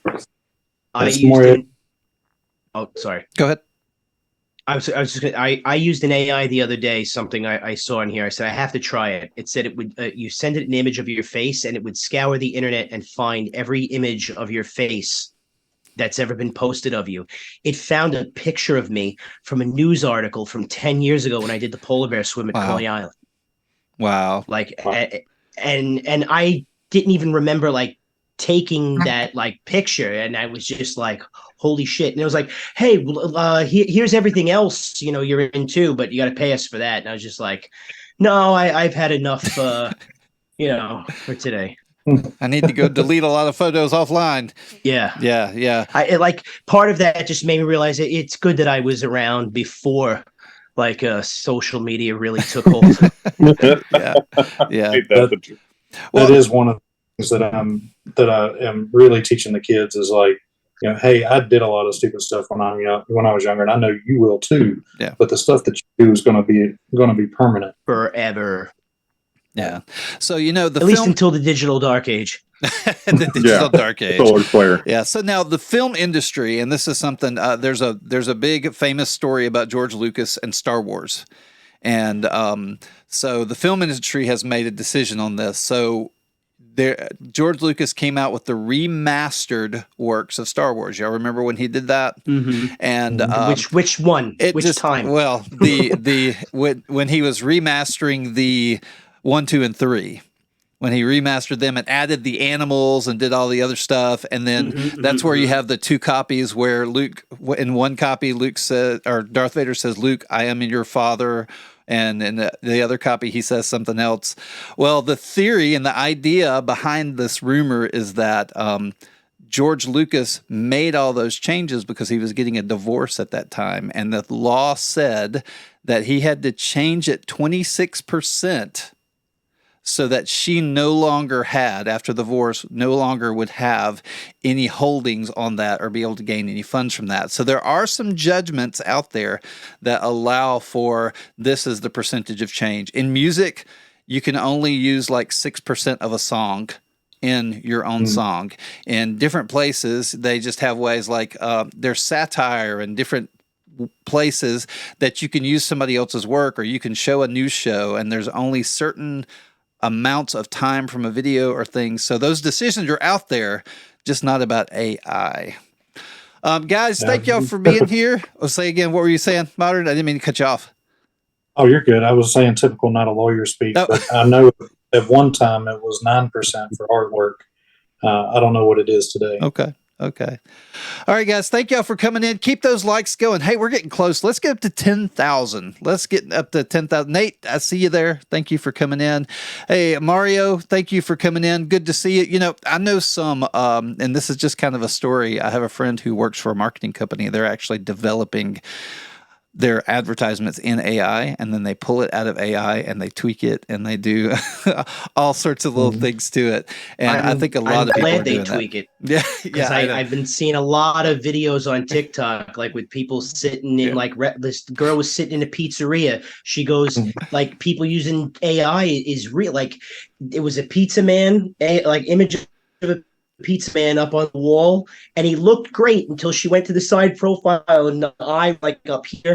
I It's used more- an. Oh, sorry. Go ahead. I was just gonna, I used an AI the other day, something I saw in here. I said, I have to try it. It said it would, you send it an image of your face and it would scour the internet and find every image of your face that's ever been posted of you. It found a picture of me from a news article from 10 years ago when I did the polar bear swim at Wow. Coney Island. Wow. Like, and I didn't even remember like taking that like picture, and I was just like, holy shit. And it was like, hey, here's everything else you're into, but you got to pay us for that. And I was just like, no, I've had enough for today. I need to go delete a lot of photos offline. Yeah. Yeah. Like part of that just made me realize it's good that I was around before like social media really took hold. Yeah. Yeah. That is one of the things that I am really teaching the kids is like, hey, I did a lot of stupid stuff when I was younger, and I know you will too. Yeah. But the stuff that you do is going to be permanent Forever. Yeah. So the at least until the digital dark age. the digital dark age. Solar flare. Yeah. So now the film industry, and this is something. There's a big famous story about George Lucas and Star Wars, and so the film industry has made a decision on this. So George Lucas came out with the remastered works of Star Wars. Y'all remember when he did that? Mm-hmm. And which one? Which time? Well, when he was remastering the 1, 2, and 3, when he remastered them and added the animals and did all the other stuff, and then that's where you have the two copies where Luke, in one copy, Luke says, or Darth Vader says, "Luke, I am your father." And in the other copy, he says something else. Well, the theory and the idea behind this rumor is that George Lucas made all those changes because he was getting a divorce at that time. And the law said that he had to change it 26% so that she no longer had, after the divorce, no longer would have any holdings on that or be able to gain any funds from that. So there are some judgments out there that allow for this as the percentage of change. In music, you can only use like 6% of a song in your own song. In different places, they just have ways like there's satire and different places that you can use somebody else's work, or you can show a news show, and there's only certain amounts of time from a video or things. So those decisions are out there, just not about AI. Guys, thank y'all for being here. I'll say again, what were you saying, Modern? I didn't mean to cut you off. Oh, you're good. I was saying typical, not a lawyer speak, Oh. but I know at one time it was 9% for artwork. I don't know what it is today. Okay. All right, guys. Thank y'all for coming in. Keep those likes going. Hey, we're getting close. Let's get up to 10,000. Let's get up to 10,000. Nate, I see you there. Thank you for coming in. Hey, Mario, thank you for coming in. Good to see you. I know some, and this is just kind of a story. I have a friend who works for a marketing company. They're actually developing their advertisements in AI, and then they pull it out of AI and they tweak it and they do all sorts of little things to it. And I think a lot of people are glad they doing tweak that. it. Yeah, I've been seeing a lot of videos on TikTok, like with people sitting in this girl was sitting in a pizzeria. She goes like people using AI is real. Like it was a pizza man, like image of a pizza man up on the wall, and he looked great until she went to the side profile and the eye like up here.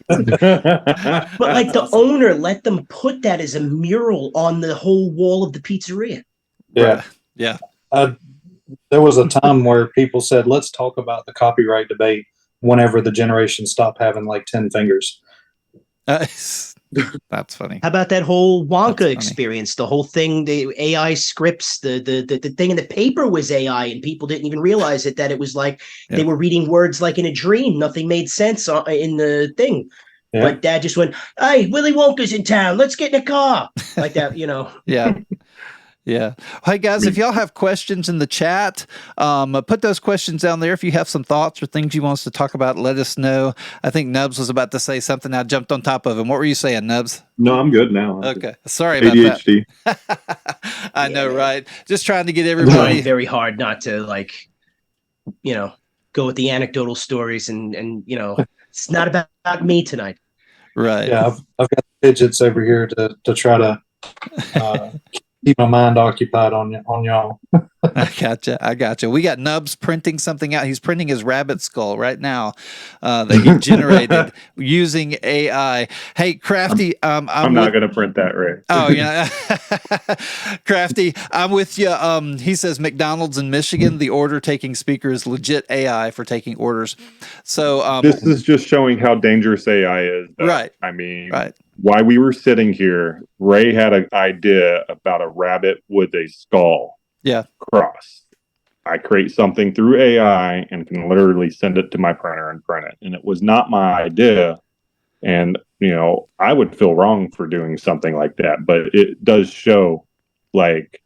But like the owner let them put that as a mural on the whole wall of the pizzeria. Yeah. Yeah. There was a time where people said, let's talk about the copyright debate whenever the generation stopped having like 10 fingers. That's funny. How about that whole Wonka experience? The whole thing, the AI scripts, the thing in the paper was AI, and people didn't even realize it. That it was like they were reading words like in a dream. Nothing made sense in the thing. Yeah. But Dad just went, "Hey, Willy Wonka's in town. Let's get in a car," like that, you know. Yeah. Yeah. Hey, guys, if y'all have questions in the chat, put those questions down there. If you have some thoughts or things you want us to talk about, let us know. I think Nubs was about to say something. I jumped on top of him. What were you saying, Nubs? No, I'm good now. Okay. Sorry about ADHD. that. I know, right? Just trying to get everybody. Very hard not to, like, you know, go with the anecdotal stories and you know, it's not about me tonight. Right. Yeah, I've got fidgets over here to try to keep my mind occupied on y'all. I gotcha. We got Nubs printing something out. He's printing his rabbit skull right now that he generated using AI. Hey, Crafty, I'm not going to print that, Ray. Oh, yeah. Crafty, I'm with you. He says McDonald's in Michigan, the order taking speaker is legit AI for taking orders. So this is just showing how dangerous AI is. Right. I mean, while we were sitting here, Ray had an idea about a rabbit with a skull. Yeah. Cross. I create something through AI and can literally send it to my printer and print it. And it was not my idea. And, you know, I would feel wrong for doing something like that. But it does show, like,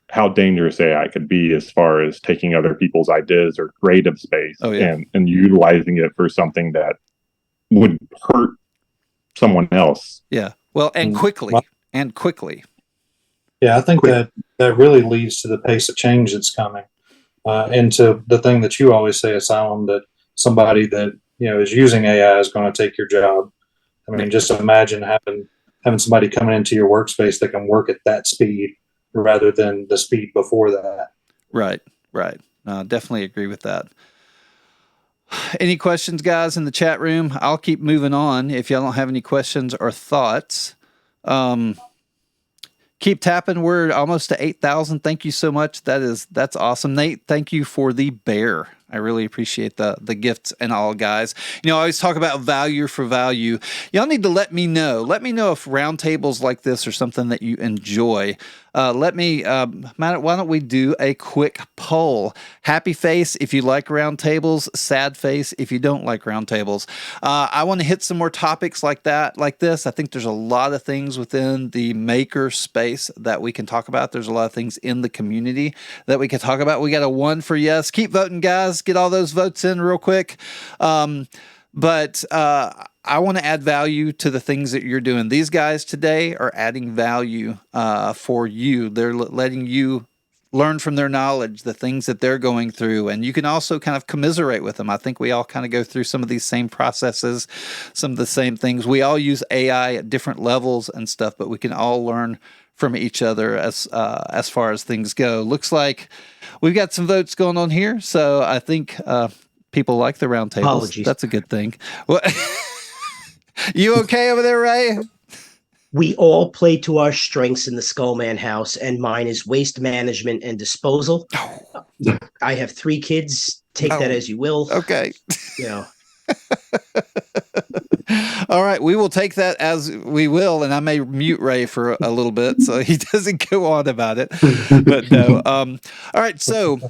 how dangerous AI could be as far as taking other people's ideas or creative space and utilizing it for something that would hurt someone else. Yeah. Well, and quickly. Yeah, I think that really leads to the pace of change that's coming. And to the thing that you always say, Asylum, that somebody that, you know, is using AI is going to take your job. I mean, just imagine having somebody coming into your workspace that can work at that speed rather than the speed before that. Right. Definitely agree with that. Any questions, guys, in the chat room? I'll keep moving on if y'all don't have any questions or thoughts. Keep tapping. We're almost to 8,000. Thank you so much. That's awesome. Nate, thank you for the bear. I really appreciate the gifts and all, guys. You know, I always talk about value for value. Y'all need to let me know. Let me know if roundtables like this are something that you enjoy. Matt, why don't we do a quick poll? Happy face if you like roundtables, sad face if you don't like roundtables. I want to hit some more topics like this. I think there's a lot of things within the maker space that we can talk about. There's a lot of things in the community that we can talk about. We got a 1 for yes. Keep voting, guys. Get all those votes in real quick. But I want to add value to the things that you're doing. These guys today are adding value for you. They're letting you learn from their knowledge, the things that they're going through. And you can also kind of commiserate with them. I think we all kind of go through some of these same processes, some of the same things. We all use AI at different levels and stuff, but we can all learn from each other as far as things go. Looks like we've got some votes going on here. So I think people like the round tables. Apologies. That's a good thing. What? You okay over there, Ray? We all play to our strengths in the Skullman house, and mine is waste management and disposal. I have 3 kids. Take that as you will. Okay. You know. All right, we will take that as we will, and I may mute Ray for a little bit so he doesn't go on about it. But no. All right, so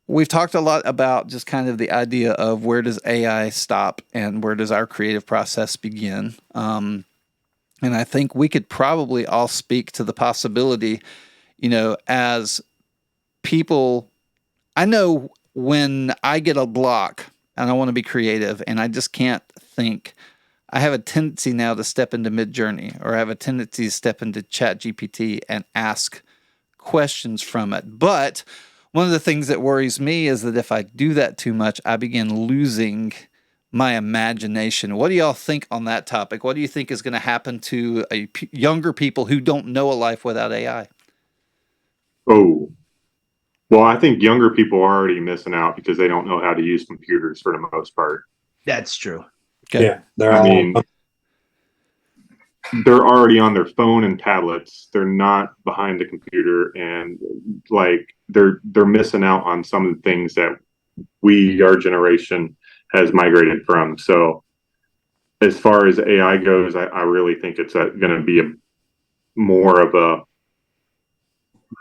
we've talked a lot about just kind of the idea of where does AI stop and where does our creative process begin. And I think we could probably all speak to the possibility, you know, as people, I know when I get a block and I want to be creative, and I just can't think. I have a tendency now to step into Midjourney, or I have a tendency to step into ChatGPT and ask questions from it. But one of the things that worries me is that if I do that too much, I begin losing my imagination. What do y'all think on that topic? What do you think is going to happen to younger people who don't know a life without AI? Oh, well, I think younger people are already missing out because they don't know how to use computers for the most part. That's true. Okay. Yeah, they're already on their phone and tablets. They're not behind the computer, and like they're missing out on some of the things that our generation has migrated from. So as far as AI goes, I really think it's going to be more of a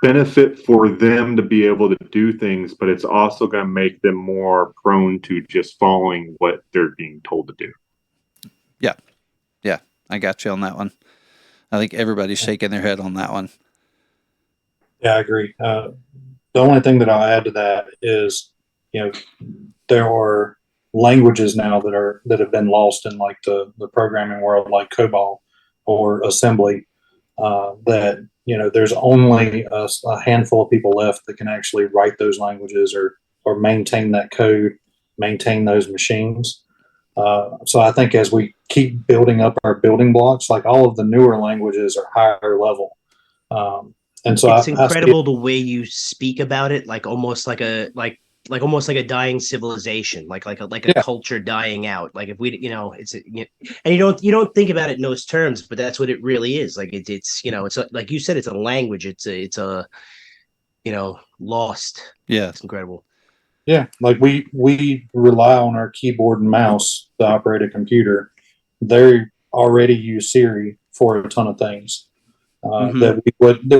benefit for them to be able to do things, but it's also going to make them more prone to just following what they're being told to do. Yeah, I got you on that one. I think everybody's shaking their head on that one. Yeah, I agree. The only thing that I'll add to that is, there are languages now that have been lost in like the programming world, like COBOL or assembly, that there's only a handful of people left that can actually write those languages or maintain that code, maintain those machines. So I think as we keep building up our building blocks, like all of the newer languages are higher level. And so it's incredible the way you speak about it, like almost like a dying civilization, like a culture dying out. Like if we, and you don't think about it in those terms, but that's what it really is. Like it's like you said, it's a language. It's a lost. Yeah, it's incredible. Yeah, like we rely on our keyboard and mouse to operate a computer. They already use Siri for a ton of things that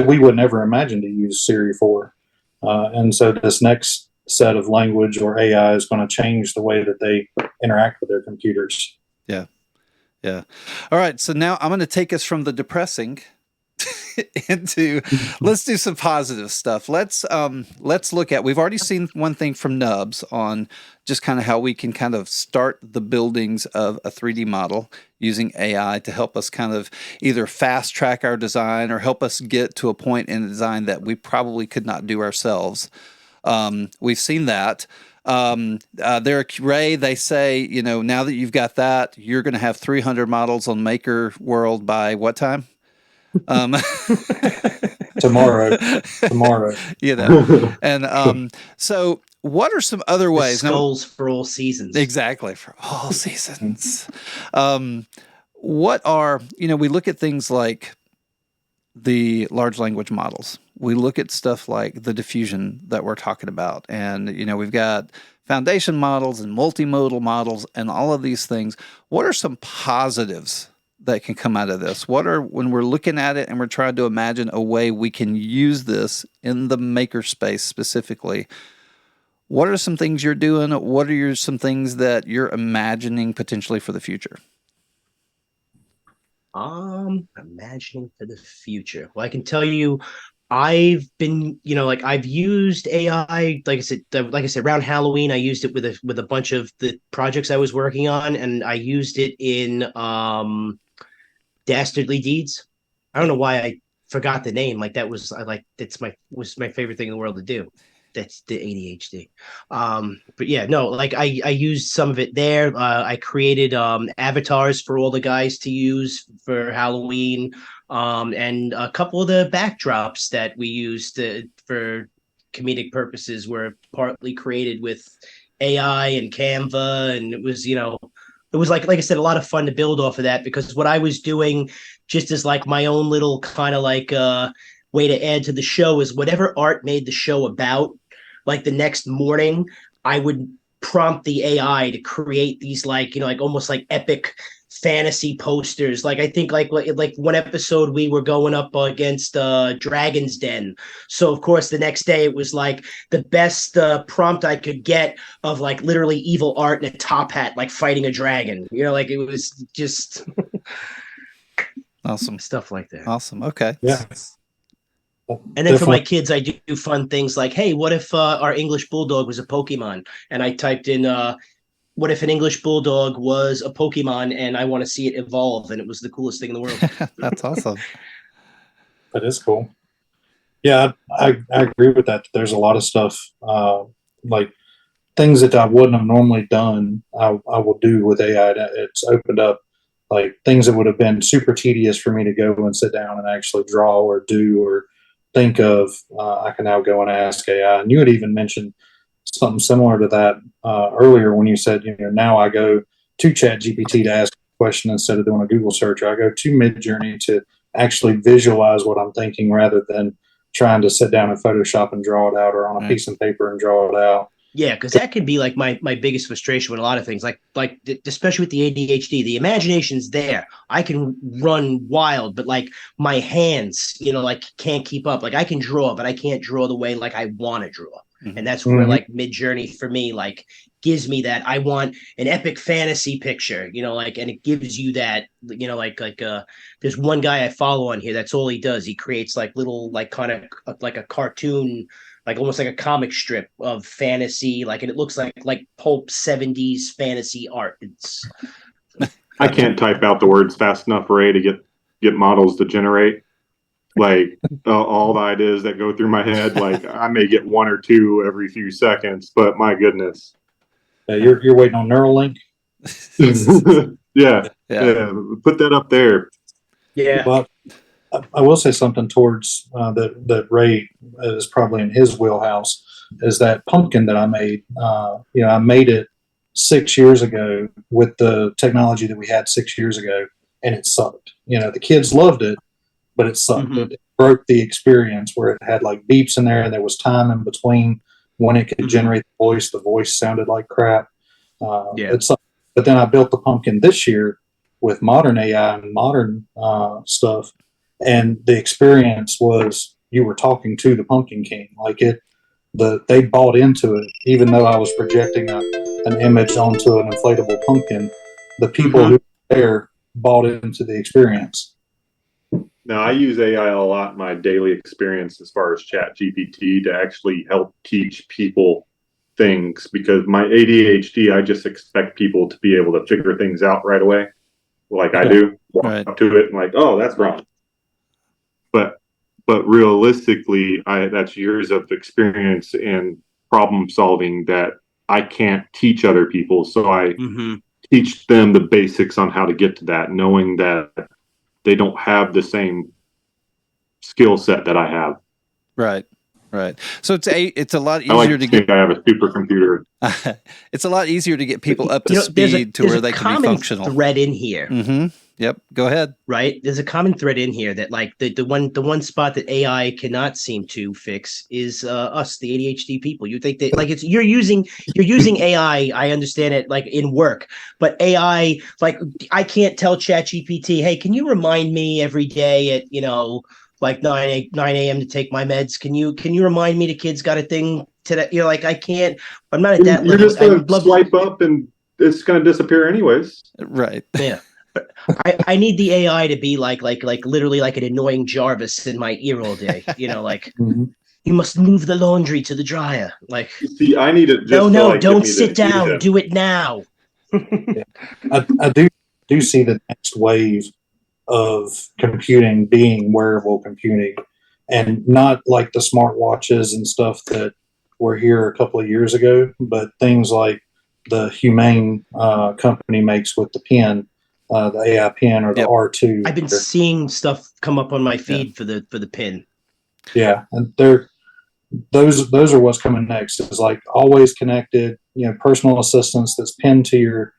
we would never imagine to use Siri for. And so this next set of language or AI is going to change the way that they interact with their computers. Yeah. All right, so now I'm going to take us from the depressing into let's do some positive stuff. Let's look at, we've already seen one thing from Nubs on just kind of how we can kind of start the buildings of a 3D model using AI to help us kind of either fast track our design or help us get to a point in the design that we probably could not do ourselves. We've seen that. There, Ray, they say, now that you've got that, you're going to have 300 models on Maker World by what time? Tomorrow. And so what are some other ways? Skulls for all seasons. Exactly, for all seasons. What are, we look at things like the large language models. We look at stuff like the diffusion that we're talking about. And, we've got foundation models and multimodal models and all of these things. What are some positives that can come out of this? When we're looking at it and we're trying to imagine a way we can use this in the maker space specifically, what are some things you're doing? What are some things that you're imagining potentially for the future? Imagining for the future. Well, I can tell you, I've been, I've used AI, like I said, around Halloween, I used it with a bunch of the projects I was working on, and I used it in Dastardly Deeds. I don't know why I forgot the name. Like that was was my favorite thing in the world to do. That's the ADHD. But yeah, no, like I used some of it there. I created avatars for all the guys to use for Halloween, and a couple of the backdrops that we used for comedic purposes were partly created with AI and Canva, and it was like I said, a lot of fun to build off of that, because what I was doing just as like my own little kind of like way to add to the show is whatever art made the show about. Like the next morning, I would prompt the AI to create these like almost like epic fantasy posters. Like I think like one episode we were going up against Dragon's Den. So of course the next day it was like the best prompt I could get of like literally evil art and a top hat like fighting a dragon. Like it was just awesome stuff like that. Awesome. Okay. Yeah. And then for my kids, I do fun things like, hey, what if our English bulldog was a Pokemon? And I typed in what if an English bulldog was a Pokemon and I want to see it evolve, and it was the coolest thing in the world. That's awesome. That is cool. Yeah, I agree with that. There's a lot of stuff like things that I wouldn't have normally done. I will do with AI. It's opened up like things that would have been super tedious for me to go and sit down and actually draw or do or think of. I can now go and ask AI. And you had even mentioned something similar to that earlier when you said, now I go to ChatGPT to ask a question instead of doing a Google search. I go to Midjourney to actually visualize what I'm thinking rather than trying to sit down in Photoshop and draw it out or on a piece of paper and draw it out. Yeah, because that could be like my biggest frustration with a lot of things, like especially with the ADHD. The imagination's there. I can run wild, but like my hands, like can't keep up. Like I can draw, but I can't draw the way like I want to draw. And that's where like Midjourney for me like gives me that. I want an epic fantasy picture, and it gives you that, there's one guy I follow on here. That's all he does. He creates like little, like kind of like a cartoon, like almost like a comic strip of fantasy, and it looks like pulp 70s fantasy art. It's I can't type out the words fast enough, Ray, to get models to generate. Like all the ideas that go through my head, like I may get one or two every few seconds, but my goodness. You're waiting on Neuralink. yeah. Put that up there. Yeah. Well, I will say something towards that Ray is probably in his wheelhouse is that pumpkin that I made. I made it 6 years ago with the technology that we had 6 years ago, and it sucked. The kids loved it, but it sucked. It broke the experience where it had like beeps in there and there was time in between when it could generate the voice. The voice sounded like crap. It sucked. But then I built the pumpkin this year with modern AI and modern stuff. And the experience was you were talking to the Pumpkin King. Like they bought into it, even though I was projecting an image onto an inflatable pumpkin. The people who were there bought into the experience. Now, I use AI a lot in my daily experience as far as ChatGPT to actually help teach people things, because my ADHD, I just expect people to be able to figure things out right away, like I do. Walk up to it and like, oh, that's wrong. But realistically, that's years of experience and problem solving that I can't teach other people. So I teach them the basics on how to get to that, knowing that they don't have the same skill set that I have. Right. So it's a lot easier I like to to think get. I have a supercomputer. It's a lot easier to get people up to speed to where they can be functional. There's a common thread in here. Yep. Go ahead. Right. There's a common thread in here that like the one spot that AI cannot seem to fix is us, the ADHD people. You think that like you're using AI. I understand it like in work, but AI, like I can't tell ChatGPT, hey, can you remind me every day at like 9 a.m. to take my meds? Can you remind me the kids got a thing today? Like I can't. I'm not at that You're level. just gonna swipe up and it's gonna disappear anyways. Right. Yeah. But I need the AI to be like literally like an annoying Jarvis in my ear all day. Like you must move the laundry to the dryer. Like see, I need it. Just don't sit down. Do it now. I do see the next wave of computing being wearable computing, and not like the smartwatches and stuff that were here a couple of years ago, but things like the Humane company makes with the pen. The AI pen or the R2. I've been seeing stuff come up on my feed for the pin. Yeah, and those are what's coming next. It's like always connected, personal assistance that's pinned to your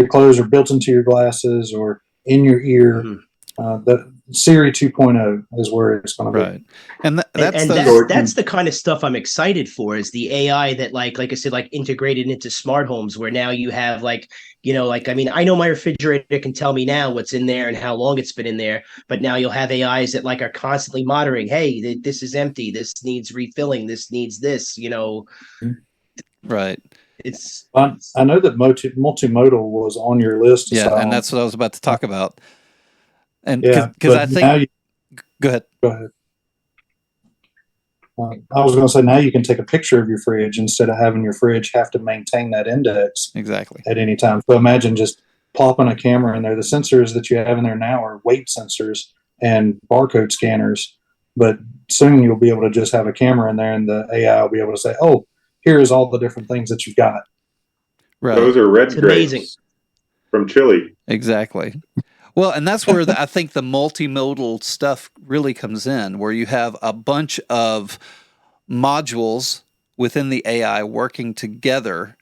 clothes or built into your glasses or in your ear. The Siri 2.0 is where it's going to be. Right. And that's the kind of stuff I'm excited for, is the AI that like I said, like integrated into smart homes, where now you have I know my refrigerator can tell me now what's in there and how long it's been in there, but now you'll have AIs that like are constantly monitoring, hey, this is empty, this needs refilling, this needs this, Right. I know that multimodal was on your list. Yeah, and that's what I was about to talk about. And because I think, go ahead. I was going to say, now you can take a picture of your fridge instead of having your fridge have to maintain that index Exactly. at any time. So imagine just plopping a camera in there. The sensors that you have in there now are weight sensors and barcode scanners, but soon you'll be able to just have a camera in there and the AI will be able to say, oh, here's all the different things that you've got. Right. Those are red It's grapes amazing. from Chile. Exactly. Well, and that's where I think the multimodal stuff really comes in, where you have a bunch of modules within the AI working together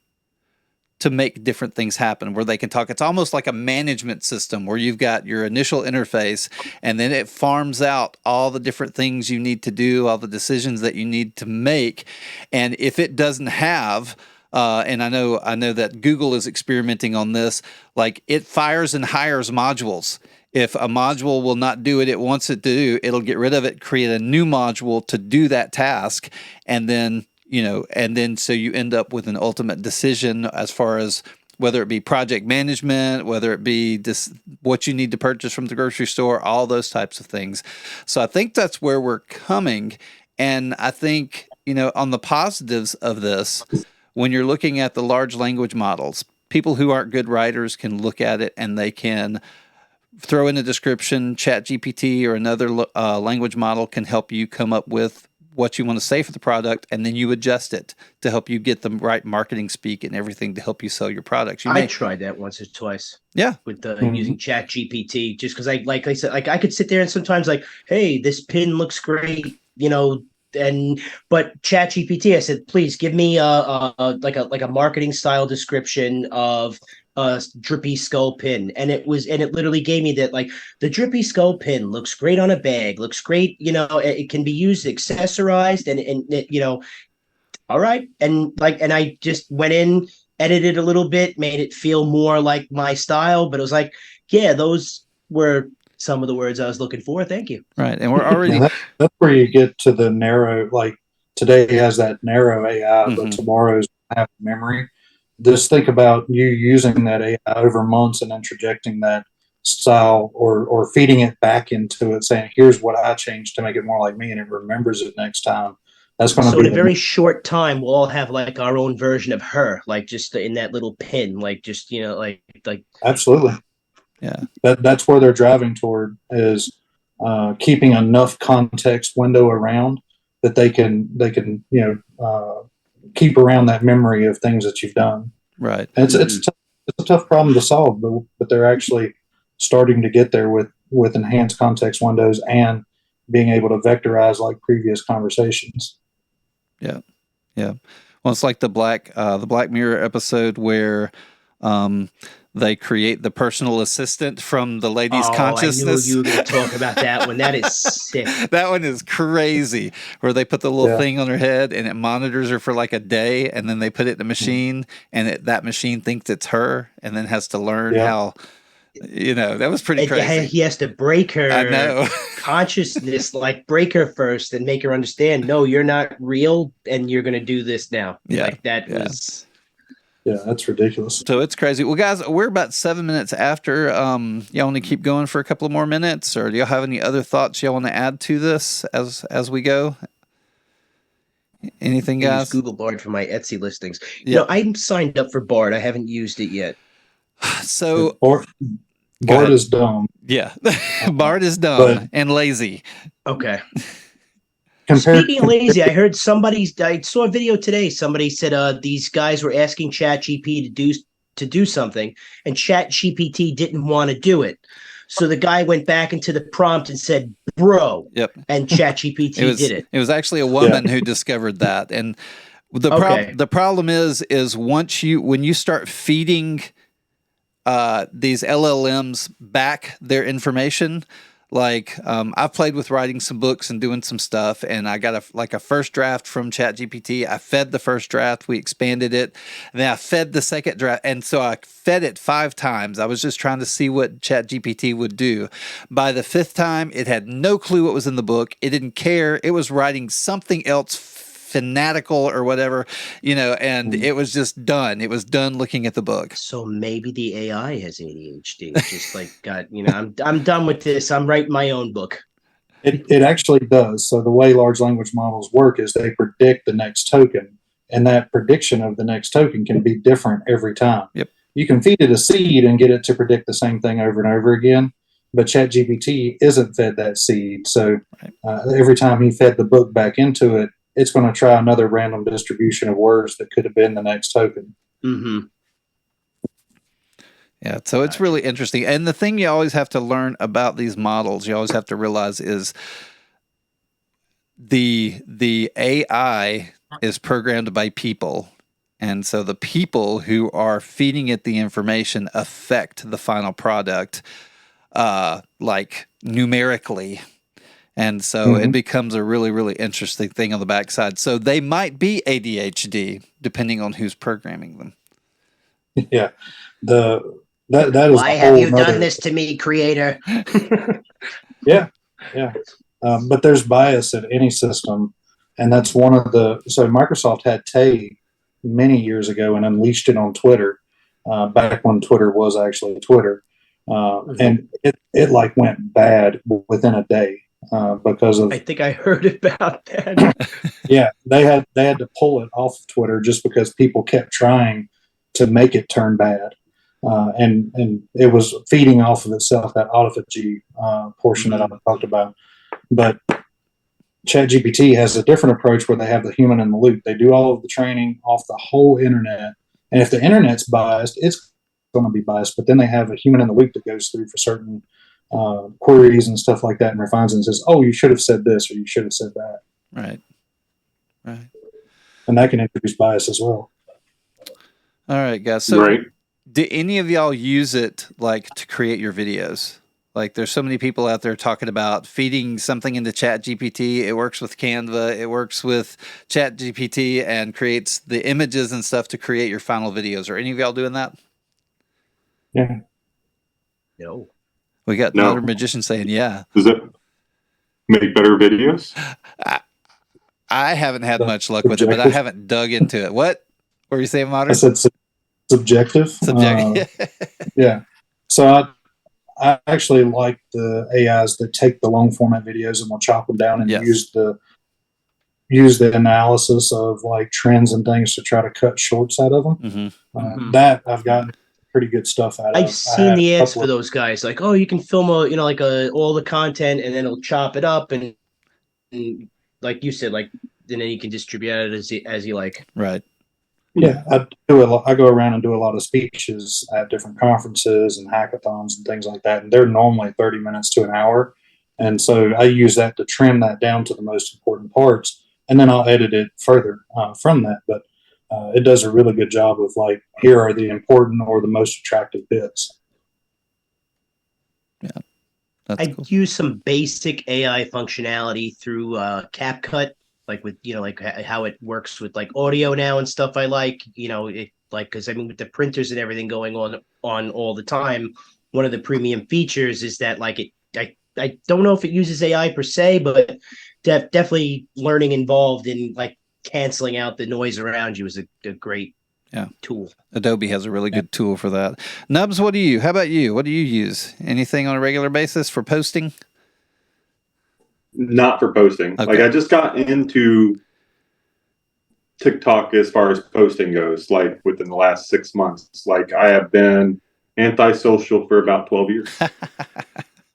to make different things happen, where they can talk. It's almost like a management system where you've got your initial interface and then it farms out all the different things you need to do, all the decisions that you need to make. And if it doesn't have and I know that Google is experimenting on this. Like, it fires and hires modules. If a module will not do it, it wants it to do, it'll get rid of it, create a new module to do that task, and then so you end up with an ultimate decision as far as whether it be project management, whether it be what you need to purchase from the grocery store, all those types of things. So I think that's where we're coming, and I think on the positives of this. When you're looking at the large language models, people who aren't good writers can look at it and they can throw in a description. ChatGPT or another language model can help you come up with what you want to say for the product, and then you adjust it to help you get the right marketing speak and everything to help you sell your products. I tried that once or twice. Yeah, with using ChatGPT, just because like I said, I could sit there and sometimes hey, this pin looks great, but ChatGPT, I said, please give me a marketing style description of a drippy skull pin, and it literally gave me that, the drippy skull pin looks great on a bag, looks great, it can be used accessorized, and all right, and I just went in, edited a little bit, made it feel more like my style, but it was yeah, those were some of the words I was looking for. Thank you. Right. And we're already that's where you get to the narrow, today has that narrow AI, but tomorrow's have memory. Just think about you using that AI over months and interjecting that style or feeding it back into it, saying, here's what I changed to make it more like me, and it remembers it next time. That's going to be in a very short time, we'll all have our own version of her, just in that little pin, absolutely. Yeah, that's where they're driving toward, is keeping enough context window around that they can keep around that memory of things that you've done. Right. And it's a tough problem to solve, but they're actually starting to get there with enhanced context windows and being able to vectorize like previous conversations. Yeah. Well, it's like the Black Mirror episode where they create the personal assistant from the lady's consciousness. I knew you were going to talk about that one. That is sick. That one is crazy, where they put the little thing on her head and it monitors her for a day, and then they put it in a machine, and that machine thinks it's her, and then has to learn how. That was pretty crazy. He has to break her consciousness, break her first and make her understand, no, you're not real, and you're going to do this now. Yeah. Was... Yeah, that's ridiculous. So it's crazy. Well, guys, we're about 7 minutes after. Y'all want to keep going for a couple of more minutes, or do y'all have any other thoughts y'all want to add to this as we go? Anything, guys? Use Google Bard for my Etsy listings. Yeah. I'm signed up for Bard. I haven't used it yet. So Bard is dumb. Yeah, Bard is dumb and lazy. Okay. Speaking of lazy, I saw a video today. Somebody said these guys were asking ChatGPT to do something, and ChatGPT didn't want to do it. So the guy went back into the prompt and said, "Bro." Yep. And ChatGPT did it. It was actually a woman who discovered that, and the problem is when you start feeding these LLMs back their information. I've played with writing some books and doing some stuff, and I got a first draft from ChatGPT. I fed the first draft, we expanded it, and then I fed the second draft, and so I fed it 5 times. I was just trying to see what ChatGPT would do. By the 5th time, it had no clue what was in the book. It didn't care. It was writing something else fanatical or whatever, and it was just done. It was done looking at the book. So maybe the AI has ADHD. Just I'm done with this. I'm writing my own book. It actually does. So the way large language models work is they predict the next token, and that prediction of the next token can be different every time. Yep. You can feed it a seed and get it to predict the same thing over and over again, but ChatGPT isn't fed that seed. So every time he fed the book back into it, it's going to try another random distribution of words that could have been the next token. Mm-hmm. Yeah, so it's really interesting. And the thing you always have to learn about these models, you always have to realize is the AI is programmed by people. And so the people who are feeding it the information affect the final product, like numerically. And so it becomes a really, really interesting thing on the backside. So they might be ADHD depending on who's programming them. Yeah. That is Why have you done this to me, creator? Yeah. But there's bias in any system, and that's one of the. So Microsoft had Tay many years ago and unleashed it on Twitter, back when Twitter was actually Twitter, and it like went bad within a day because of. I think I heard about that. Yeah, they had to pull it off of Twitter just because people kept trying to make it turn bad. And it was feeding off of itself, that autophagy portion that I talked about. But ChatGPT has a different approach where they have the human in the loop. They do all of the training off the whole internet. And if the internet's biased, it's going to be biased. But then they have a human in the loop that goes through for certain queries and stuff like that and refines it and says, oh, you should have said this or you should have said that. Right. And that can introduce bias as well. All right, guys. So do any of y'all use it like to create your videos? Like there's so many people out there talking about feeding something into ChatGPT. It works with Canva. It works with ChatGPT and creates the images and stuff to create your final videos. Are any of y'all doing that? Yeah. No. We got another magician saying, yeah. Does it make better videos? I haven't had much luck with it, but I haven't dug into it. What were you saying, Modern? I said subjective. Yeah. So I actually like the AIs that take the long format videos and will chop them down and use the analysis of like trends and things to try to cut shorts out of them. That I've gotten pretty good stuff out of. I've seen the ads for those guys. Like, oh, you can film all the content and then it'll chop it up and like you said, like, and then you can distribute it as you like. Right. Yeah, I go around and do a lot of speeches at different conferences and hackathons and things like that, and they're normally 30 minutes to an hour, and so I use that to trim that down to the most important parts, and then I'll edit it further from that. But it does a really good job of like, here are the important or the most attractive bits. Yeah, I use some basic AI functionality through CapCut. Like with, like how it works with like audio now and stuff. I like, because I mean, with the printers and everything going on all the time, one of the premium features is that like I don't know if it uses AI per se, but definitely learning involved in like canceling out the noise around you is a great tool. Adobe has a really good tool for that. Nubs, how about you? What do you use? Anything on a regular basis for posting? Not for posting. Okay. Like I just got into TikTok as far as posting goes, like within the last 6 months. Like I have been antisocial for about 12 years.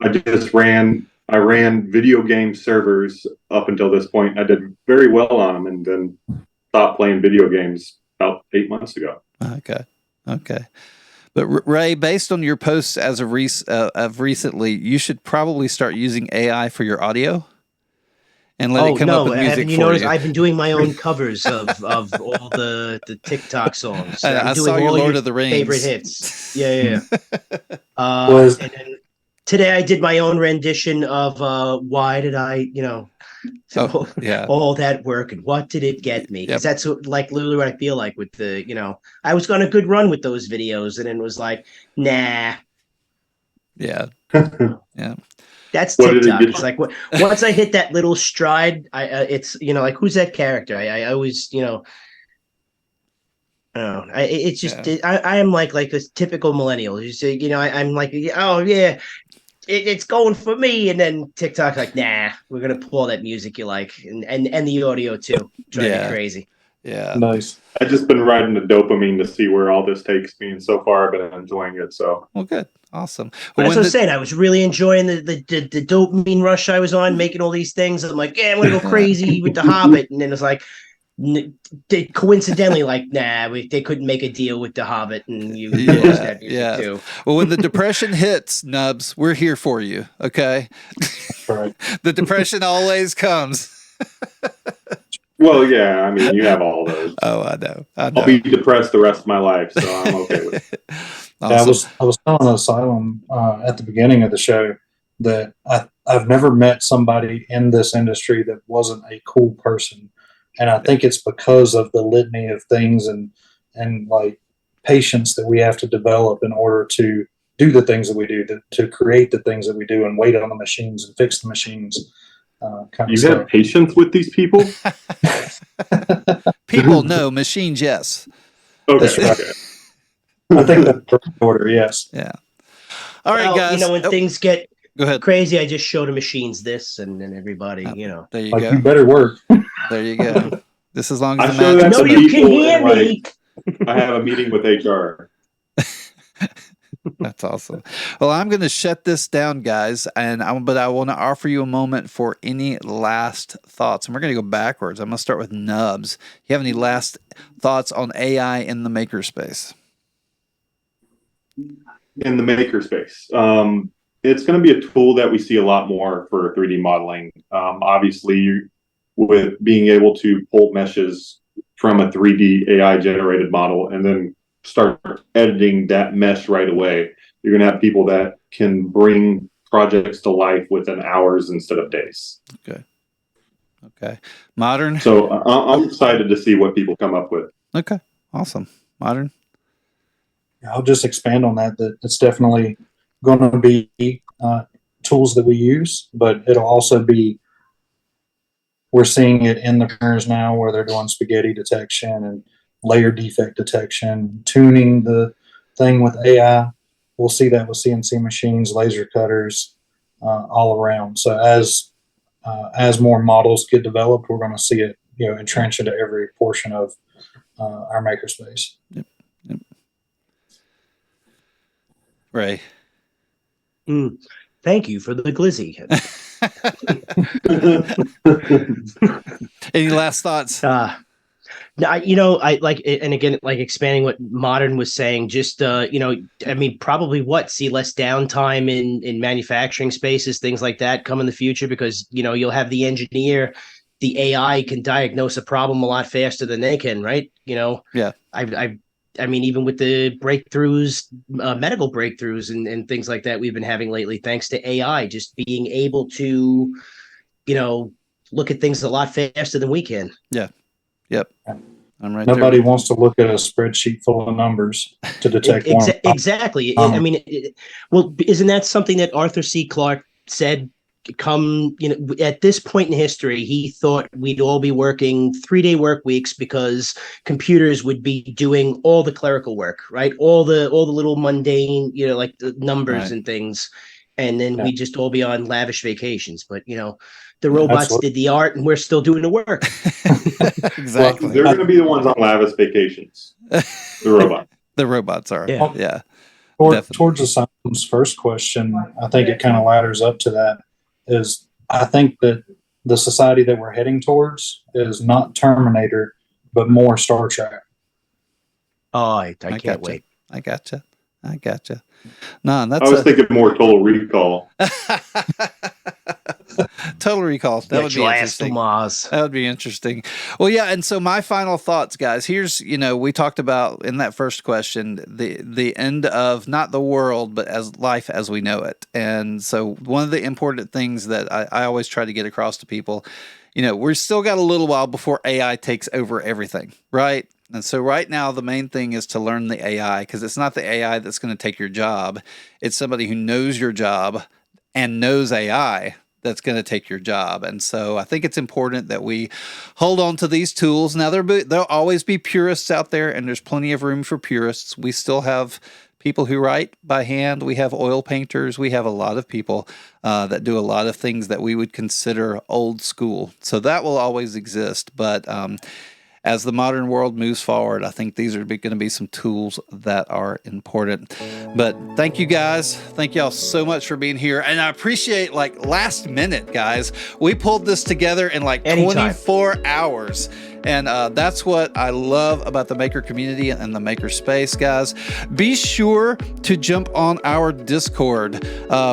I ran video game servers up until this point. I did very well on them and then stopped playing video games about 8 months ago. Okay. But Ray, based on your posts as of recently, you should probably start using AI for your audio and let it come up with music for you. I've been doing my own covers of all the TikTok songs. I saw your Lord of the Rings favorite hits. Yeah. And then today I did my own rendition of Why Did I, all that work and what did it get me? Because that's literally what I feel like with the, I was on a good run with those videos and then it was like, nah. Yeah. That's TikTok. It's like once I hit that little stride, it's like who's that character? I always I don't know. It's just I am like a typical millennial. You say I'm like, oh yeah, it's going for me. And then TikTok like, nah, we're gonna pull all that music you like and the audio too. Drive Yeah. me crazy. Yeah. Nice. I've just been riding the dopamine to see where all this takes me, and so far I've been enjoying it. So Well, good. Awesome. That's Well, what I was saying. I was really enjoying the dopamine rush I was on, making all these things. I'm like, yeah, I'm gonna go crazy with the Hobbit, and then it's like, coincidentally, like, nah, they couldn't make a deal with the Hobbit, and you lost that music too. Well, when the depression hits, Nubs, we're here for you. Okay. Right. The depression always comes. well, yeah, I mean, you have all those. Oh, I know. I know. I'll be depressed the rest of my life, so I'm okay with it. Awesome. Yeah, I was telling Asylum at the beginning of the show that I've never met somebody in this industry that wasn't a cool person, and I think it's because of the litany of things and like patience that we have to develop in order to do the things that we do, to create the things that we do, and wait on the machines and fix the machines. Kind You of have stuff. patience with these people? People know, machines, yes. Okay. That's right. Okay. I think that's the order. Yes. Yeah. All right, Well, guys. you know, when things get Go ahead. crazy, I just show the machines this, and then everybody, you know. There you Like go. you better work. There you go. This as long as I the show match. that No, to you can people hear and, me. I have a meeting with HR. That's awesome. Well, I'm going to shut this down, guys, but I want to offer you a moment for any last thoughts. And we're going to go backwards. I'm going to start with Nubs. You have any last thoughts on AI in the makerspace? In the makerspace. It's going to be a tool that we see a lot more for 3D modeling. Obviously, with being able to pull meshes from a 3D AI generated model and then start editing that mesh right away, you're going to have people that can bring projects to life within hours instead of days. Okay. Modern. So I'm excited to see what people come up with. Okay. Awesome. Modern. I'll just expand on that. That it's definitely going to be tools that we use, but it'll also be. We're seeing it in the printers now where they're doing spaghetti detection and layer defect detection, tuning the thing with AI. We'll see that with CNC machines, laser cutters, all around. So as more models get developed, we're going to see it, entrench into every portion of our makerspace. Yep. Ray. Thank you for the glizzy. Any last thoughts? I like, and again, like expanding what Modern was saying, just, I mean, probably see less downtime in manufacturing spaces, things like that come in the future, because, you'll have the engineer, the AI can diagnose a problem a lot faster than they can, right? Yeah. I mean, even with the breakthroughs, medical breakthroughs and things like that we've been having lately, thanks to AI, just being able to, look at things a lot faster than we can. Yeah. Yep. I'm right Nobody there. wants to look at a spreadsheet full of numbers to detect one. Exactly. I mean, well, isn't that something that Arthur C. Clarke said? At this point in history, he thought we'd all be working 3-day work weeks because computers would be doing all the clerical work, right? All the little mundane, like the numbers Right. and things, and then Yeah. we'd just all be on lavish vacations. But the robots Absolutely. did the art, and we're still doing the work. Exactly. Well, they're going to be the ones on lavish vacations. The robot. The robots are. Yeah. Yeah. Towards Asylum's first question, I think it kind of ladders up to that. Is I think that the society that we're heading towards is not Terminator, but more Star Trek. Oh, I can't gotcha. wait. I gotcha. No, that's I was thinking more Total Recall. Total Recall. That would be interesting. Mars. That would be interesting. Well, yeah, and so my final thoughts, guys. Here's, we talked about in that first question the end of not the world, but as life as we know it. And so one of the important things that I always try to get across to people, we're still got a little while before AI takes over everything, right? And so right now, the main thing is to learn the AI, because it's not the AI that's going to take your job. It's somebody who knows your job and knows AI that's going to take your job. And so I think it's important that we hold on to these tools. Now, there'll always be purists out there, and there's plenty of room for purists. We still have people who write by hand. We have oil painters. We have a lot of people that do a lot of things that we would consider old school. So that will always exist. But as the modern world moves forward, I think these are going to be some tools that are important. But thank you guys. Thank y'all so much for being here. And I appreciate last minute, guys. We pulled this together in Anytime. 24 hours. And that's what I love about the maker community and the maker space, guys. Be sure to jump on our Discord.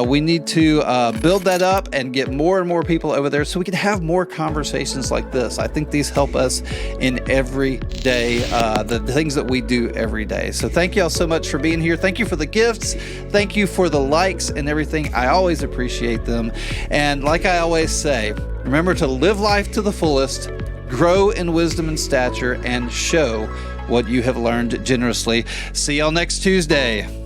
We need to build that up and get more and more people over there so we can have more conversations like this. I think these help us in every day, the things that we do every day. So thank y'all so much for being here. Thank you for the gifts. Thank you for the likes and everything. I always appreciate them. And like I always say, remember to live life to the fullest, grow in wisdom and stature, and show what you have learned generously. See y'all next Tuesday.